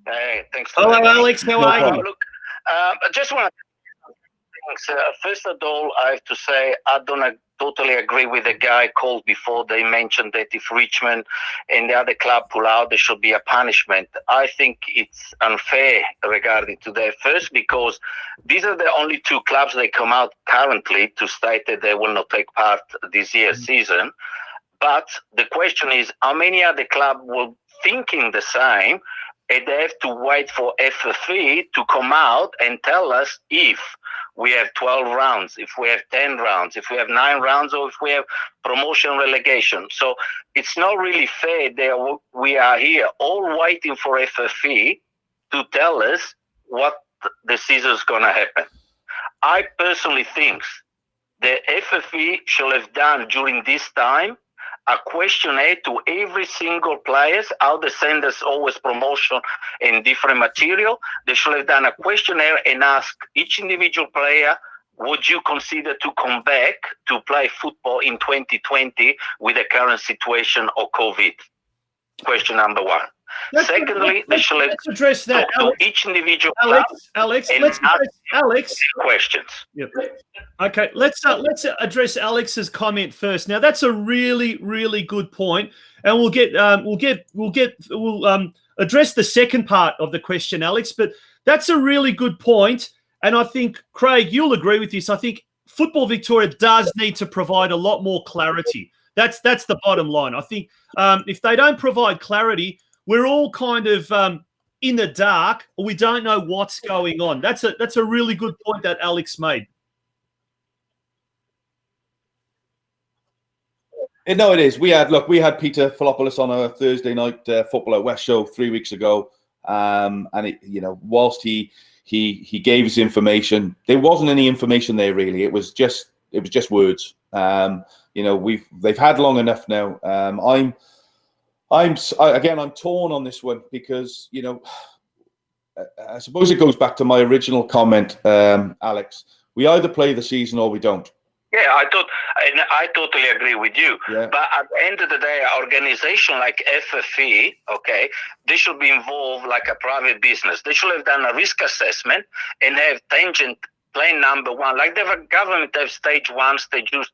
Hey, thanks for Hello, Alex. How are you? Look, I just want to... First of all, I have to say I don't totally agree with the guy called before. They mentioned that if Richmond and the other club pull out, there should be a punishment. I think it's unfair regarding to that. First, because these are the only two clubs that come out currently to state that they will not take part this year's season. But the question is, how many other clubs will thinking the same, and they have to wait for FFE to come out and tell us if we have 12 rounds, if we have 10 rounds, if we have 9 rounds, or if we have promotion relegation. So it's not really fair that we are here all waiting for FFE to tell us what the season is going to happen. I personally think the FFE should have done during this time a questionnaire to every single players, how they send us always promotion and different material. They should have done a questionnaire and ask each individual player, would you consider to come back to play football in 2020 with the current situation of COVID? Question number one. Secondly, they should have let's address that, talked to each individual club Alex, and let's ask address Alex. questions. Yep. Okay, let's address Alex's comment first. Now that's a really, really good point, and we'll address the second part of the question, Alex. But that's a really good point, and I think Craig, you'll agree with this. I think Football Victoria does need to provide a lot more clarity. That's the bottom line. I think if they don't provide clarity, we're all kind of in the dark, or we don't know what's going on. That's a really good point that Alex made. No, it is. We had Peter Philopoulos on a Thursday night Football at West show 3 weeks ago, and whilst he gave us information, there wasn't any information there really. It was just words. They've had long enough now. I'm torn on this one because I suppose it goes back to my original comment, Alex. We either play the season or we don't. Yeah, I totally agree with you. Yeah. But at the end of the day, an organization like FFE, okay, they should be involved like a private business. They should have done a risk assessment and have tangent plan number one. Like the government have stage 1, stage 2,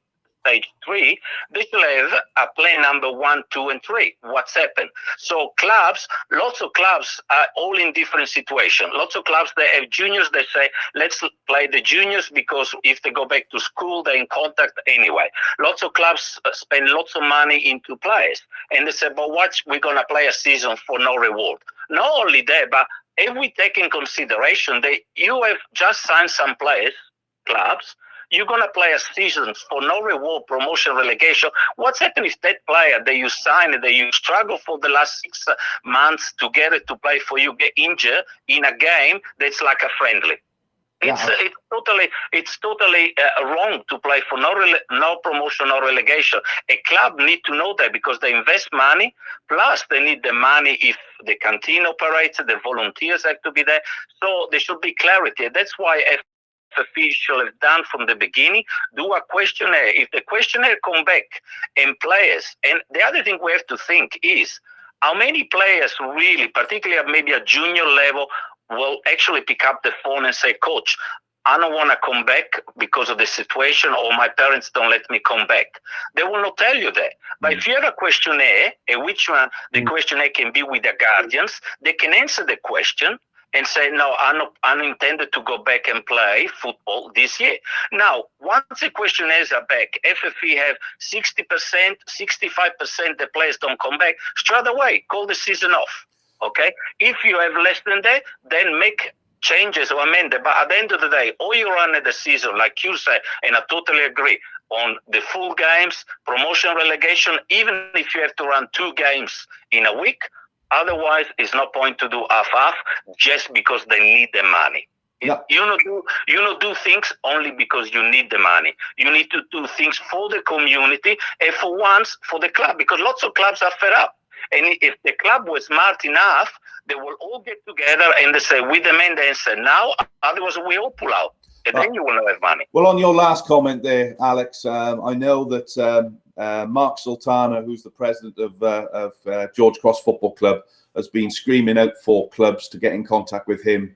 stage 3, they should have a plan number 1, 2, and 3. What's happened? So clubs, lots of clubs are all in different situations. Lots of clubs, they have juniors, they say, let's play the juniors because if they go back to school, they're in contact anyway. Lots of clubs spend lots of money into players. And they say, but what, we're going to play a season for no reward. Not only that, but if we take in consideration that you have just signed some players, clubs, you're going to play a season for no reward, promotion, relegation. What's happened if that player that you signed, that you struggle for the last 6 months to get it to play for you, get injured in a game that's like a friendly? It's totally wrong to play for no promotion, no relegation. A club need to know that because they invest money, plus they need the money if the canteen operates, the volunteers have to be there. So there should be clarity. That's why FFE should have done from the beginning, do a questionnaire. If the questionnaire come back and players, and the other thing we have to think is how many players really, particularly at maybe a junior level, will actually pick up the phone and say, Coach, I don't want to come back because of the situation, or my parents don't let me come back. They will not tell you that. But if you have a questionnaire, and which one the questionnaire can be with the guardians, they can answer the question and say, no, I'm intended to go back and play football this year. Now, once the questionnaires are back, FFE have 60%, 65% the players don't come back, straight away, call the season off, okay? If you have less than that, then make changes or amend it. But at the end of the day, all you run at the season, like you say, and I totally agree, on the full games, promotion, relegation, even if you have to run 2 games in a week, otherwise, it's no point to do half-half just because they need the money. Yeah. You don't do things only because you need the money. You need to do things for the community and for once for the club, because lots of clubs are fed up. And if the club was smart enough, they will all get together and they say, we demand the answer now, otherwise we all pull out. And then you will not have money. Well, on your last comment there, Alex, I know that Mark Sultana, who's the president of George Cross Football Club, has been screaming out for clubs to get in contact with him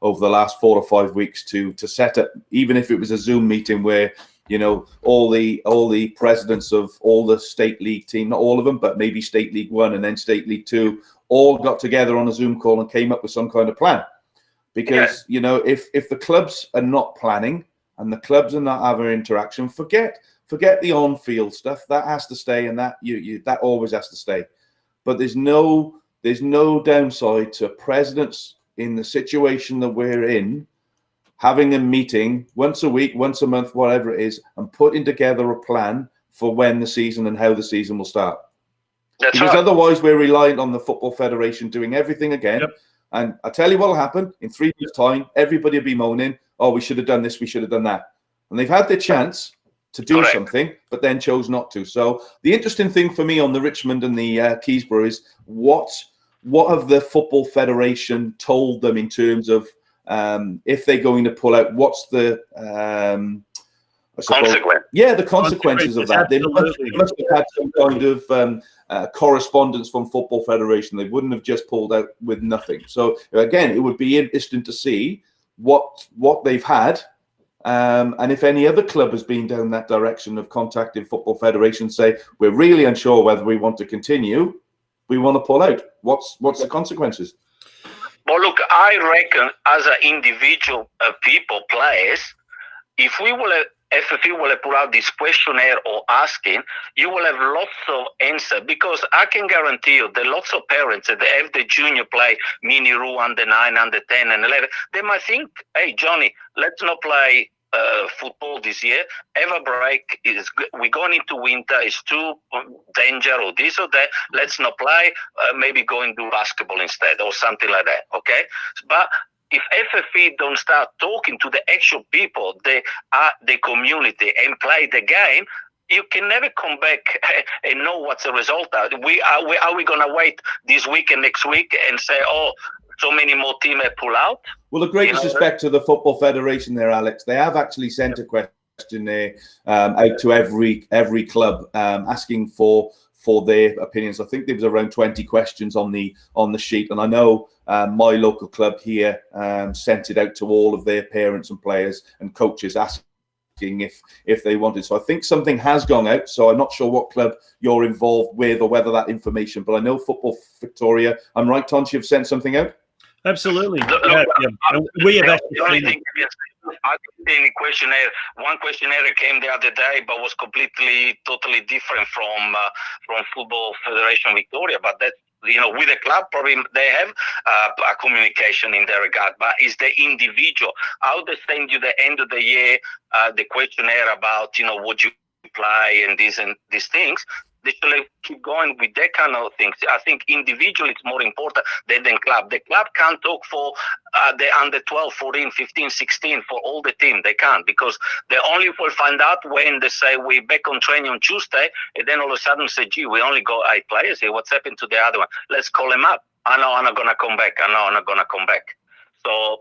over the last 4 or 5 weeks to set up, even if it was a Zoom meeting where all the presidents of all the state league team, not all of them, but maybe state league 1 and then state league 2, all got together on a Zoom call and came up with some kind of plan. Because if the clubs are not planning and the clubs are not having interaction, forget the on-field stuff. That has to stay, and that that always has to stay. But there's no downside to presidents in the situation that we're in having a meeting once a week, once a month, whatever it is, and putting together a plan for when the season and how the season will start. Because otherwise we're reliant on the Football Federation doing everything again. Yep. And I tell you what will happen in 3 years' time, everybody will be moaning, oh, we should have done this, we should have done that. And they've had their chance to do something, but then chose not to. So the interesting thing for me on the Richmond and the Keysborough is what have the Football Federation told them in terms of if they're going to pull out, what's the consequence? Yeah, the consequences of that. They must have had some kind of correspondence from Football Federation. They wouldn't have just pulled out with nothing. So again, it would be interesting to see what they've had, and if any other club has been down that direction of contacting Football Federation, say we're really unsure whether we want to continue, we want to pull out. What's the consequences? Well, look, I reckon as an individual people, players, if we will have, FFP will have put out this questionnaire or asking, you will have lots of answers, because I can guarantee you there are lots of parents that have the junior play mini rule under 9, under 10 and 11. They might think, hey, Johnny, let's not play football this year. Have a break. We're going into winter. It's too danger or this or that. Let's not play. Maybe go and do basketball instead or something like that. Okay, but if FFP don't start talking to the actual people, the community, and play the game, you can never come back and know what's the result. Are we going to wait this week and next week and say, oh, so many more teams pull out? Well, the greatest respect to the Football Federation there, Alex. They have actually sent a questionnaire out to every club asking for their opinions. I think there was around 20 questions on the sheet, and I know my local club here sent it out to all of their parents and players and coaches asking if they wanted. So I think something has gone out. So I'm not sure what club you're involved with or whether that information, but I know Football Victoria, I'm right, Tonci, have sent something out? Absolutely. We have actually seen it. I think the questionnaire, one questionnaire came the other day, but was totally different from Football Federation Victoria. But that, with the club, probably they have a communication in that regard. But it's the individual. How they send you the end of the year, the questionnaire about, would you play and these things. They should keep going with that kind of things. I think individually it's more important than the club. The club can't talk for the under 12, 14, 15, 16 for all the team. They can't, because they only will find out when they say we're back on training on Tuesday, and then all of a sudden say, gee, we only got 8 players here. What's happened to the other one? Let's call them up. I know I'm not going to come back. So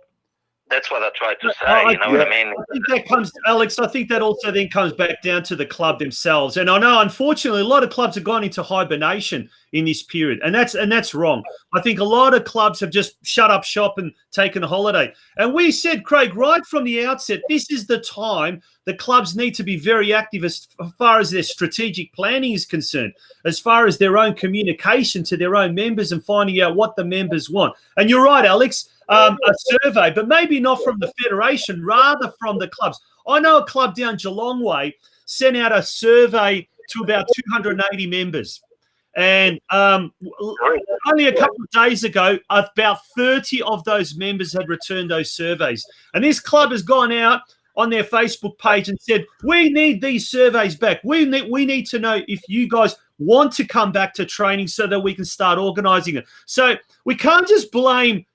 that's what I tried to say, what I mean? I think that comes, Alex, I think that also then comes back down to the club themselves. And I know, unfortunately, a lot of clubs have gone into hibernation in this period, and that's wrong. I think a lot of clubs have just shut up shop and taken a holiday. And we said, Craig, right from the outset, this is the time the clubs need to be very active as far as their strategic planning is concerned, as far as their own communication to their own members and finding out what the members want. And you're right, Alex. A survey, but maybe not from the federation, rather from the clubs. I know a club down Geelong Way sent out a survey to about 280 members. And only a couple of days ago, about 30 of those members had returned those surveys. And this club has gone out on their Facebook page and said, we need these surveys back. We need to know if you guys want to come back to training so that we can start organising it. So we can't just blame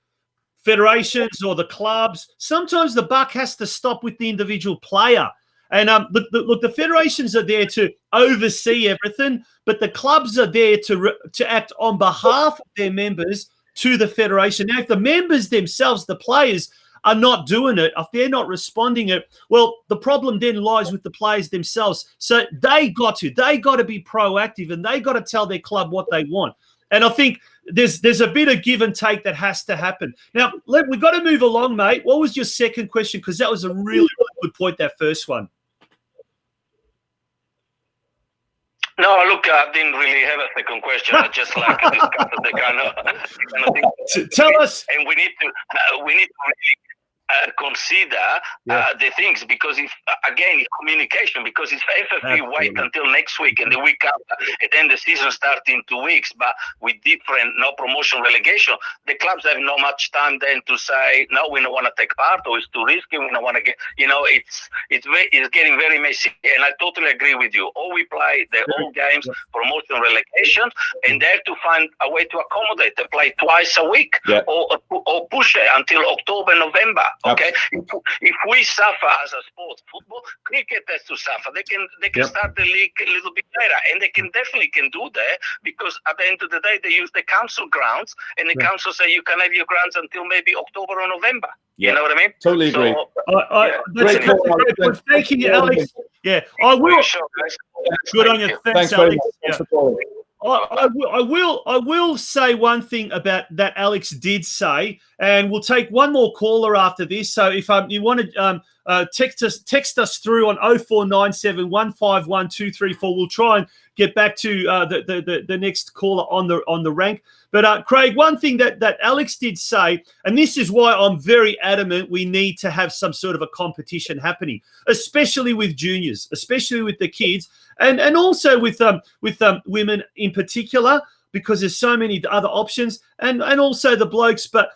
federations or the clubs. Sometimes the buck has to stop with the individual player. And look, the federations are there to oversee everything, but the clubs are there to act on behalf of their members to the federation. Now, if the members themselves, the players, are not doing it, if they're not responding it, well, the problem then lies with the players themselves. So they got to be proactive, and they got to tell their club what they want. And I think there's a bit of give and take that has to happen. Now, we've got to move along, mate. What was your second question? Because that was a really, really good point, that first one. No, look, I didn't really have a second question. I just like to discuss the kind of things. Tell us. And we need to really consider the things, because if again it's communication, because if FFP wait until next week and the week after, and then the season starts in 2 weeks, but with different no promotion relegation, the clubs have not much time then to say no, we don't want to take part, or it's too risky, we don't want to get, it's getting very messy. And I totally agree with you. Or we play the whole games, promotion relegation, and they have to find a way to accommodate. They play twice a week, or push it until October, November. Okay, if we suffer as a sport, football, cricket has to suffer. They can start the league a little bit later, and they can definitely do that, because at the end of the day they use the council grounds, and the council say you can have your grounds until maybe October or November. Yeah. You know what I mean? Totally agree. That's great. Thank you, Alex. Yeah, I will. Good on you. Thanks, Alex. Thanks for calling. I will say one thing about that Alex did say, and we'll take one more caller after this. So if you want to text us through on 0497 151 234, we'll try and get back to the next caller on the rank. But Craig, one thing that Alex did say, and this is why I'm very adamant we need to have some sort of a competition happening, especially with juniors, especially with the kids, and also with women in particular, because there's so many other options, and also the blokes, but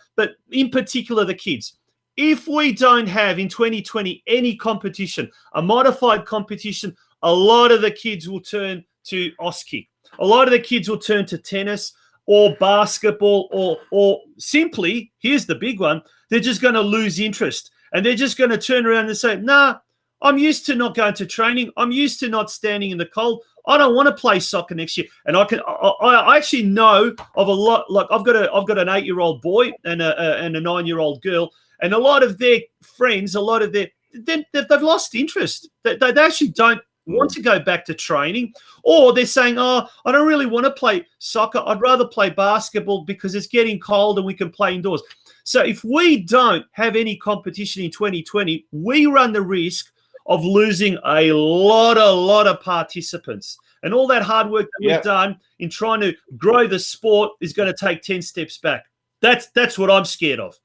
in particular the kids. If we don't have in 2020 any competition, a modified competition, a lot of the kids will turn to Auskick. A lot of the kids will turn to tennis or basketball, or simply, here's the big one, they're just going to lose interest, and they're just going to turn around and say, nah, I'm used to not going to training. I'm used to not standing in the cold. I don't want to play soccer next year. And I actually know of a lot. Like I've got an 8-year-old boy and a 9-year-old girl, and a lot of their friends, they've lost interest. They actually don't want to go back to training, or they're saying, oh, I don't really want to play soccer. I'd rather play basketball because it's getting cold and we can play indoors. So if we don't have any competition in 2020, we run the risk of losing a lot of participants. And all that hard work that we've done in trying to grow the sport is going to take 10 steps back. That's what I'm scared of.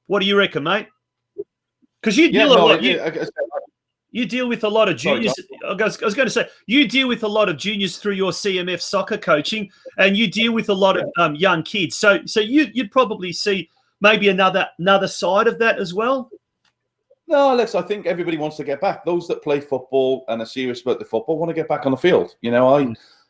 What do you reckon, mate? Because you deal a lot. You deal with a lot of juniors. I was going to say, you deal with a lot of juniors through your CMF soccer coaching, and you deal with a lot of young kids. So you'd probably see maybe another side of that as well. No, Alex, I think everybody wants to get back. Those that play football and are serious about the football want to get back on the field.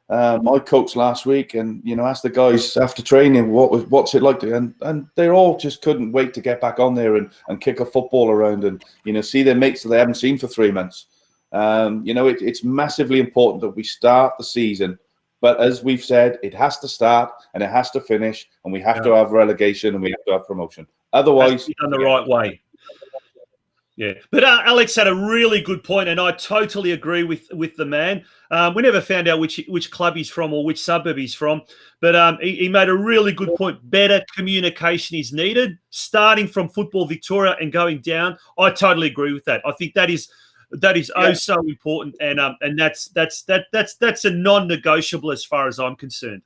I coached last week, and asked the guys after training what's it like to, and they all just couldn't wait to get back on there and kick a football around and see their mates that they haven't seen for 3 months. It's massively important that we start the season, but as we've said, it has to start and it has to finish, and we have to have relegation and we have to have promotion. Otherwise, done the right way. Yeah, but Alex had a really good point, and I totally agree with the man. We never found out which club he's from or which suburb he's from, but he made a really good point. Better communication is needed, starting from Football Victoria and going down. I totally agree with that. I think that is so important, and that's a non-negotiable as far as I'm concerned.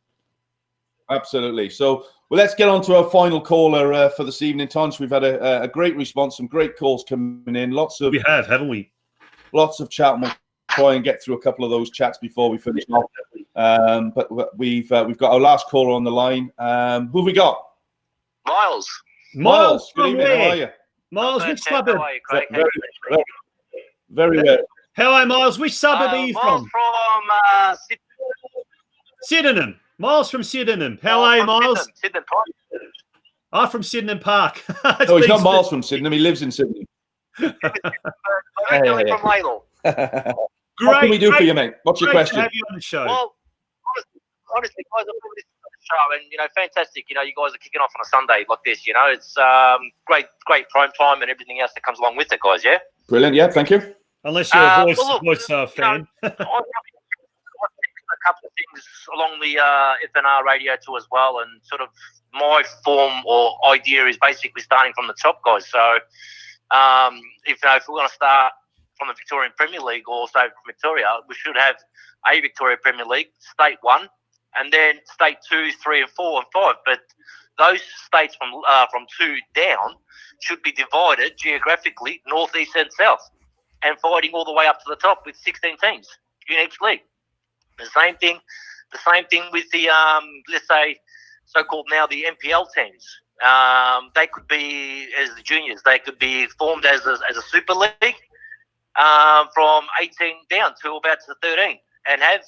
Absolutely. So, let's get on to our final caller for this evening, Tonci. We've had a great response, some great calls coming in. We have, haven't we? Lots of chat. We'll try and get through a couple of those chats before we finish off. But we've got our last caller on the line. Who have we got? Miles. Good evening. How are you? Miles, which suburb? How are you, Craig? Very well. How are you, Miles? Which suburb are you from? From Sydenham. Miles from Sydenham. How are you, Miles? Sydenham Park. From Sydenham Park. No, he's not Miles from Sydenham. He lives in Sydenham. Originally from Ladle. Great. What can we do for you, mate? What's your question? To have you on the show. Well, honestly, guys, I'm really listening to the show, and fantastic. You guys are kicking off on a Sunday like this. It's great prime time and everything else that comes along with it, guys. Yeah. Brilliant. Yeah, thank you. Unless you're a voice fan. A couple of things along the FNR radio too as well, and sort of my form or idea is basically starting from the top, guys. So if we're going to start from the Victorian Premier League or say from Victoria, we should have a Victoria Premier League, State 1, and then State 2, 3, and 4, and 5. But those states from 2 down should be divided geographically, north, east, and south, and fighting all the way up to the top with 16 teams in each league. The same thing with the let's say so-called now the NPL teams. They could be as the juniors. They could be formed as a super league from 18 down to about to 13, and have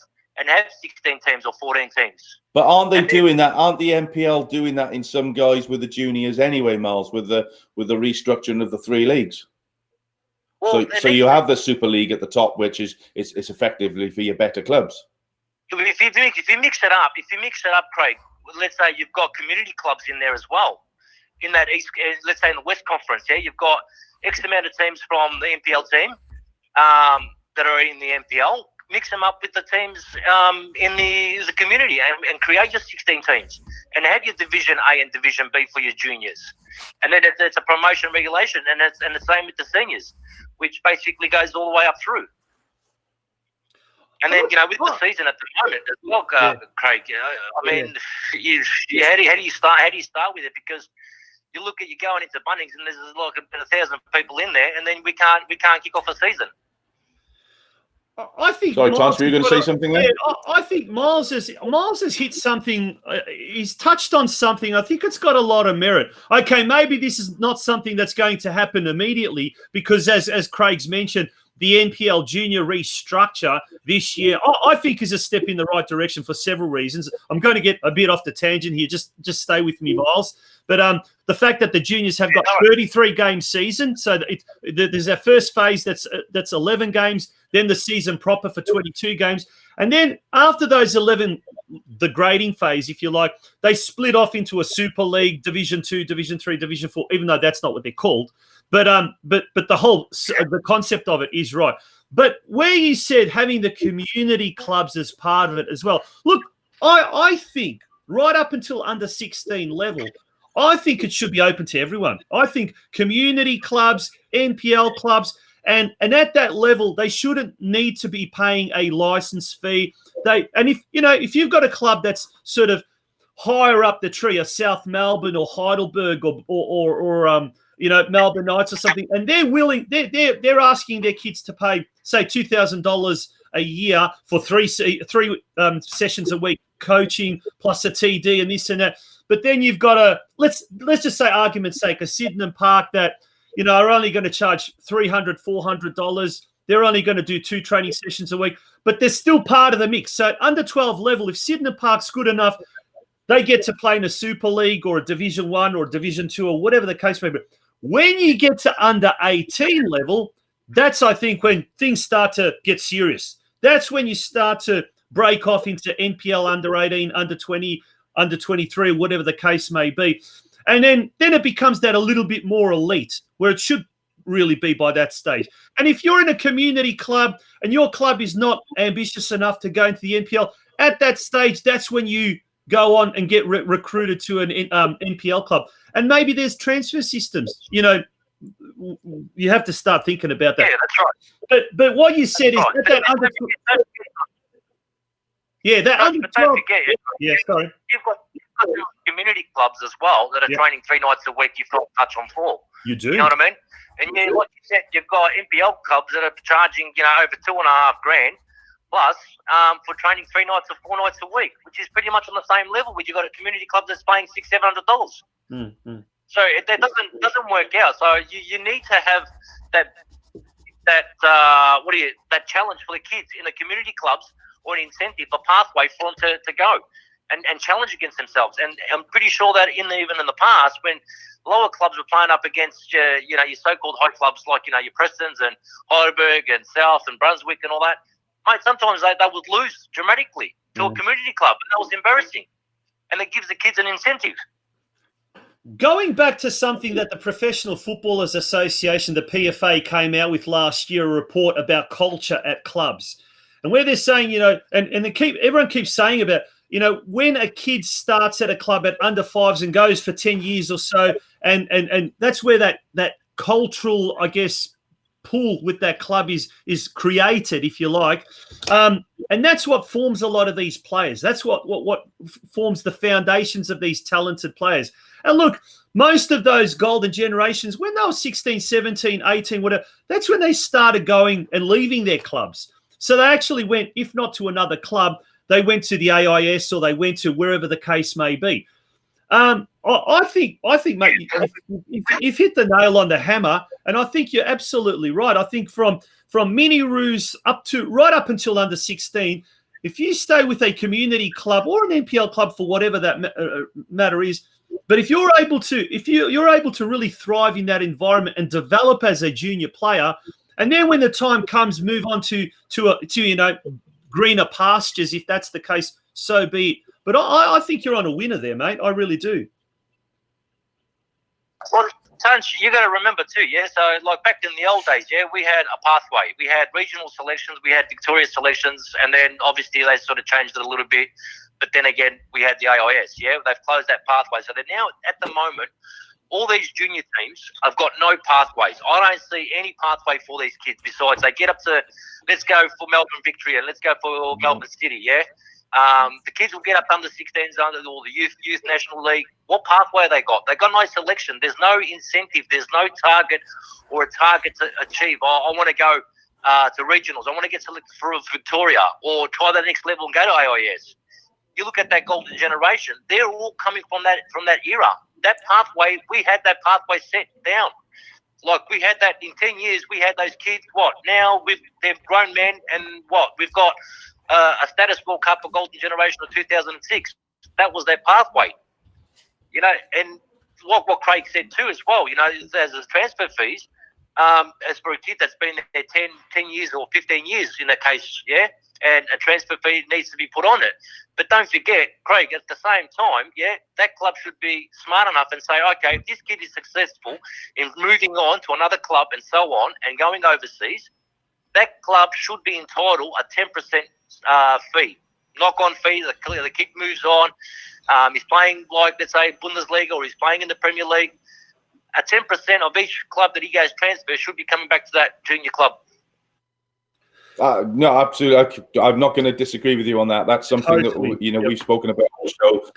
16 teams or 14 teams. But aren't they doing that? Aren't the NPL doing that in some guys with the juniors anyway, Miles? With the restructuring of the 3 leagues. Well, so you have the Super League at the top, which is effectively for your better clubs. If you mix it up, Craig. Let's say you've got community clubs in there as well. In that east, let's say in the West Conference, yeah, you've got X amount of teams from the NPL team that are in the NPL. Mix them up with the teams in the community and create your 16 teams and have your Division A and Division B for your juniors. And then it's a promotion regulation, and the same with the seniors, which basically goes all the way up through. And then, with the season at the moment as well, Craig, I mean, how do you start with it? Because you go into Bunnings and there's like 1,000 people in there, and then we can't kick off a season. I think. Sorry, Tonci, were you going to say something there? Yeah, I think Miles has hit something. He's touched on something. I think it's got a lot of merit. Okay, maybe this is not something that's going to happen immediately because, as Craig's mentioned, the NPL junior restructure this year, I think, is a step in the right direction for several reasons. I'm going to get a bit off the tangent here. Just stay with me, Miles. But the fact that the juniors have got 33-game season, so there's our first phase that's 11 games, then the season proper for 22 games. And then after those 11, the grading phase, if you like, they split off into a Super League, Division 2, Division 3, Division 4, even though that's not what they're called. But the concept of it is right. But where you said having the community clubs as part of it as well, look, I think right up until under 16 level, I think it should be open to everyone. I think community clubs, NPL clubs, and at that level, they shouldn't need to be paying a license fee. If you've got a club that's sort of higher up the tree, a South Melbourne or Heidelberg or Melbourne Knights or something, and they're asking their kids to pay, say, $2,000 a year for three sessions a week, coaching plus a TD and this and that. But then you've got let's just say, argument's sake, a Sydenham Park that are only going to charge $300, $400. They're only going to do 2 training sessions a week, but they're still part of the mix. So under 12 level, if Sydenham Park's good enough, they get to play in a Super League or a Division 1 or Division 2 or whatever the case may be. When you get to under 18 level, that's, I think, when things start to get serious. That's when you start to break off into NPL under 18, under 20, under 23, or whatever the case may be. And then it becomes that a little bit more elite, where it should really be by that stage. And if you're in a community club and your club is not ambitious enough to go into the NPL, at that stage, that's when you go on and get recruited to an NPL club. And maybe there's transfer systems. You have to start thinking about that. Yeah, that's right. But what you said is that under... Yeah, that under 12... Yeah, sorry. You've got community clubs as well that are training 3 nights a week, if not touch on 4. You do. You know what I mean? And like you said, you've got NPL clubs that are charging, over $2,500 plus for training 3 nights or 4 nights a week, which is pretty much on the same level where you've got a community club that's paying $600-700. Mm-hmm. So that doesn't work out. So you need to have that challenge for the kids in the community clubs, or an incentive, a pathway for them to go and challenge against themselves. And I'm pretty sure that even in the past, when lower clubs were playing up against your so-called high clubs like your Prestons and Heidelberg and South and Brunswick and all that, mate, sometimes they would lose dramatically to a community club, and that was embarrassing. And it gives the kids an incentive. Going back to something that the Professional Footballers Association, the PFA, came out with last year, a report about culture at clubs. And where they're saying, everyone keeps saying about, when a kid starts at a club at under 5s and goes for 10 years or so, and that's where that cultural, I guess, pool with that club is created, if you like. And that's what forms a lot of these players. That's what forms the foundations of these talented players. And look, most of those golden generations, when they were 16, 17, 18, whatever, that's when they started going and leaving their clubs. So they actually went, if not to another club, they went to the AIS or they went to wherever the case may be. I think, mate, you've hit the nail on the hammer, and I think you're absolutely right. I think from mini roos right up until under 16, if you stay with a community club or an NPL club for whatever that matter is, but if you're able to really thrive in that environment and develop as a junior player, and then when the time comes, move on to greener pastures, if that's the case, so be it. But I think you're on a winner there, mate. I really do. Well, Tonci, you got to remember too, yeah? So, like back in the old days, yeah, we had a pathway. We had regional selections, we had Victoria selections, and then obviously they sort of changed it a little bit. But then again, we had the AIS, yeah? They've closed that pathway. So they're now, at the moment, all these junior teams have got no pathways. I don't see any pathway for these kids besides they get up to, let's go for Melbourne Victory and let's go for Melbourne City, yeah? The kids will get up under 16s, under all the youth national league. What pathway they got? They got no selection. There's no incentive. There's no target or a target to achieve. I want to go to regionals. I want to get selected for Victoria or try the next level and go to AIS. You look at that golden generation. They're all coming from that era. That pathway, we had that pathway set down. Like we had that in 10 years. We had those kids. What now? They're grown men, and what we've got. A status World Cup for Golden Generation of 2006. That was their pathway. And what Craig said too as well, as the transfer fees, as for a kid that's been there 10 years or 15 years in that case, yeah, and a transfer fee needs to be put on it. But don't forget, Craig, at the same time, yeah, that club should be smart enough and say, okay, if this kid is successful in moving on to another club and so on and going overseas, that club should be entitled a 10% fee, knock-on fee. The kid moves on. He's playing like, let's say, Bundesliga, or he's playing in the Premier League. A 10% of each club that he goes transfer should be coming back to that junior club. No, absolutely. I'm not going to disagree with you on that. That's something that we've spoken about on the show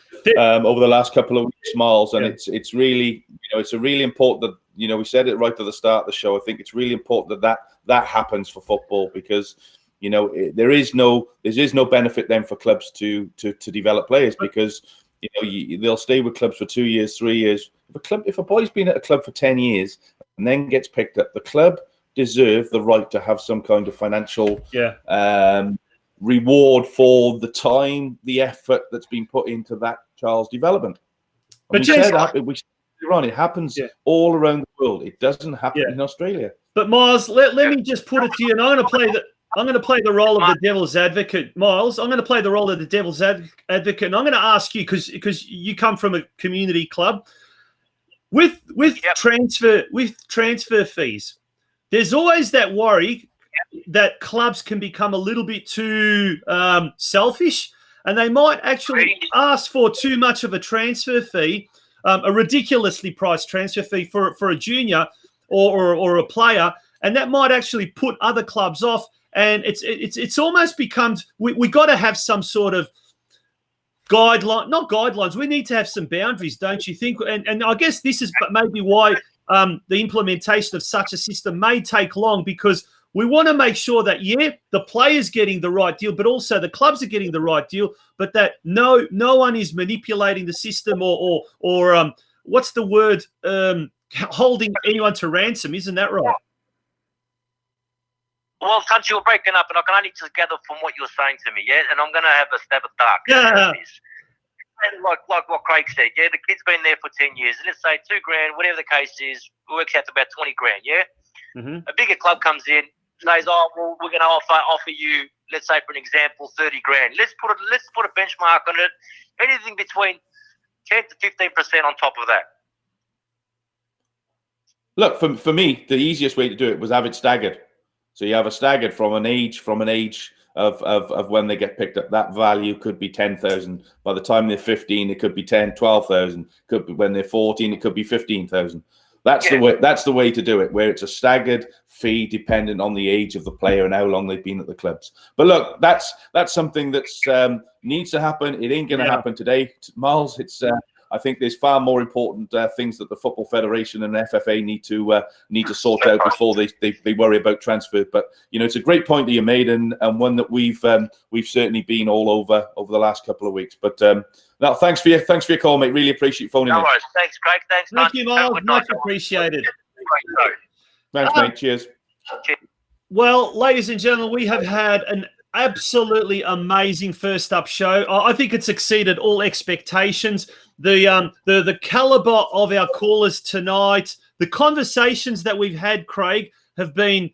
over the last couple of weeks, Miles, and it's really it's a really important that we said it right at the start of the show. I think it's really important that happens for football because there is no benefit then for clubs to develop players because they'll stay with clubs for 2 years, 3 years. If a boy's been at a club for 10 years and then gets picked up, the club deserve the right to have some kind of financial reward for the time, the effort that's been put into that child's development. But it happens all around the world. It doesn't happen in Australia. But Miles, let me just put it to you, and I'm going to play the role of the devil's advocate, Miles. I'm going to play the role of the devil's advocate, and I'm going to ask you because you come from a community club with transfer fees. There's always that worry that clubs can become a little bit too selfish, and they might actually ask for too much of a transfer fee, a ridiculously priced transfer fee for a junior or a player, and that might actually put other clubs off. And it's almost become we got to have some sort of not guidelines. We need to have some boundaries, don't you think? And I guess this is maybe why the implementation of such a system may take long, because we want to make sure that the player's getting the right deal, but also the clubs are getting the right deal, but that no one is manipulating the system or what's the word, holding anyone to ransom. Isn't that right? Well, Tonci, you're breaking up, and I can only just gather from what you're saying to me, yeah? And I'm going to have a stab at dark. Yeah. And like what Craig said, yeah, the kid's been there for 10 years. Let's say $2,000, whatever the case is, works out to about $20,000, yeah? Mm-hmm. A bigger club comes in, says, oh, well, we're going to offer you, let's say, for an example, $30,000. Let's put a benchmark on it. Anything between 10 to 15% on top of that. Look, for me, the easiest way to do it was have it staggered. So you have a staggered from an age of when they get picked up. That value could be 10,000. By the time they're 15, it could be 10, 12,000. Could be when they're 14, it could be 15,000. That's the way to do it, where it's a staggered fee dependent on the age of the player and how long they've been at the clubs. But look, that's something that's needs to happen. It ain't going to happen today, Miles. It's I think there's far more important things that the Football Federation and FFA need to sort out before they worry about transfer. But it's a great point that you made, and one that we've certainly been all over the last couple of weeks. But no, thanks for your call, mate. Really appreciate you phoning in. No worries. Thanks, Craig. Thanks, Thank you, Miles. Much appreciated. Thanks, mate. Cheers. Well, ladies and gentlemen, we have had an absolutely amazing first up show. I think it's exceeded all expectations. The caliber of our callers tonight, the conversations that we've had, Craig, have been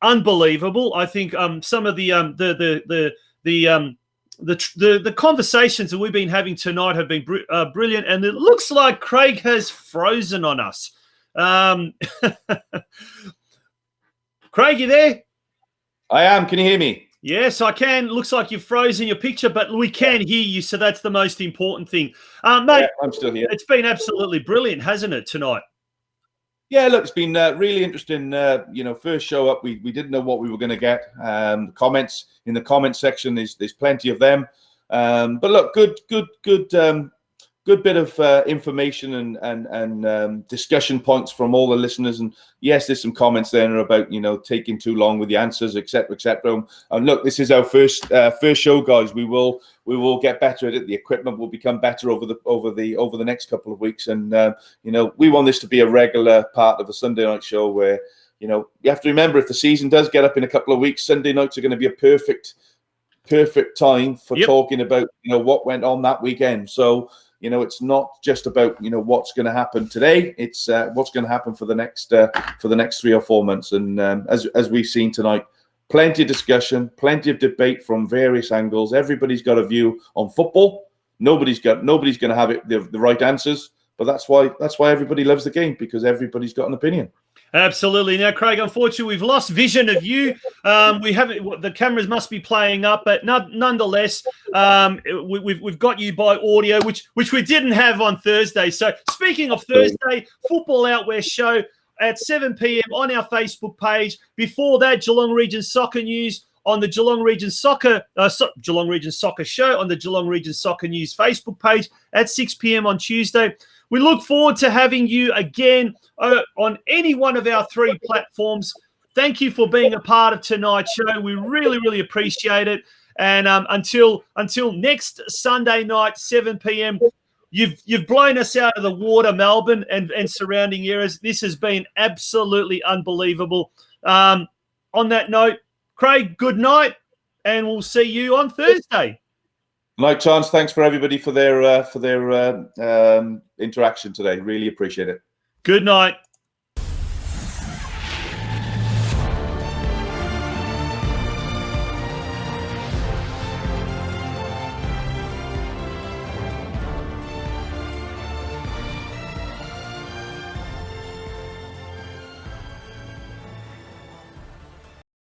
unbelievable. I think some of the conversations that we've been having tonight have been brilliant, and it looks like Craig has frozen on us. Craig, you there? I am. Can you hear me? Yes, I can. Looks like you've frozen your picture, but we can hear you, so that's the most important thing. Mate, yeah, I'm still here. It's been absolutely brilliant, hasn't it, tonight? Yeah, look, it's been really interesting. First show up, we didn't know what we were going to get. Comments in the comment section, there's plenty of them. But look, good bit of information and discussion points from all the listeners. And yes, there's some comments there about taking too long with the answers, etc., etc. And look, this is our first show, guys. We will get better at it. The equipment will become better over the next couple of weeks. And we want this to be a regular part of the Sunday night show where you have to remember, if the season does get up in a couple of weeks, Sunday nights are going to be a perfect time for talking about what went on that weekend. So it's not just about what's going to happen today. It's what's going to happen for the next 3 or 4 months. And as we've seen tonight, plenty of discussion, plenty of debate from various angles. Everybody's got a view on football. Nobody's going to have the right answers. But that's why everybody loves the game, because everybody's got an opinion. Absolutely. Now, Craig, unfortunately, we've lost vision of you. We haven't. The cameras must be playing up, but nonetheless, we've got you by audio, which we didn't have on Thursday. So, speaking of Thursday, Football Outwear Show at 7 p.m. on our Facebook page. Before that, Geelong Region Soccer News on the Geelong Region Soccer Show on the Geelong Region Soccer News Facebook page at 6 p.m. on Tuesday. We look forward to having you again on any one of our 3 platforms. Thank you for being a part of tonight's show. We really, really appreciate it. And until next Sunday night, 7 p.m., you've blown us out of the water, Melbourne and surrounding areas. This has been absolutely unbelievable. On that note, Craig, good night, and we'll see you on Thursday. Night, Chance. Thanks for everybody for their interaction today. Really appreciate it. Good night.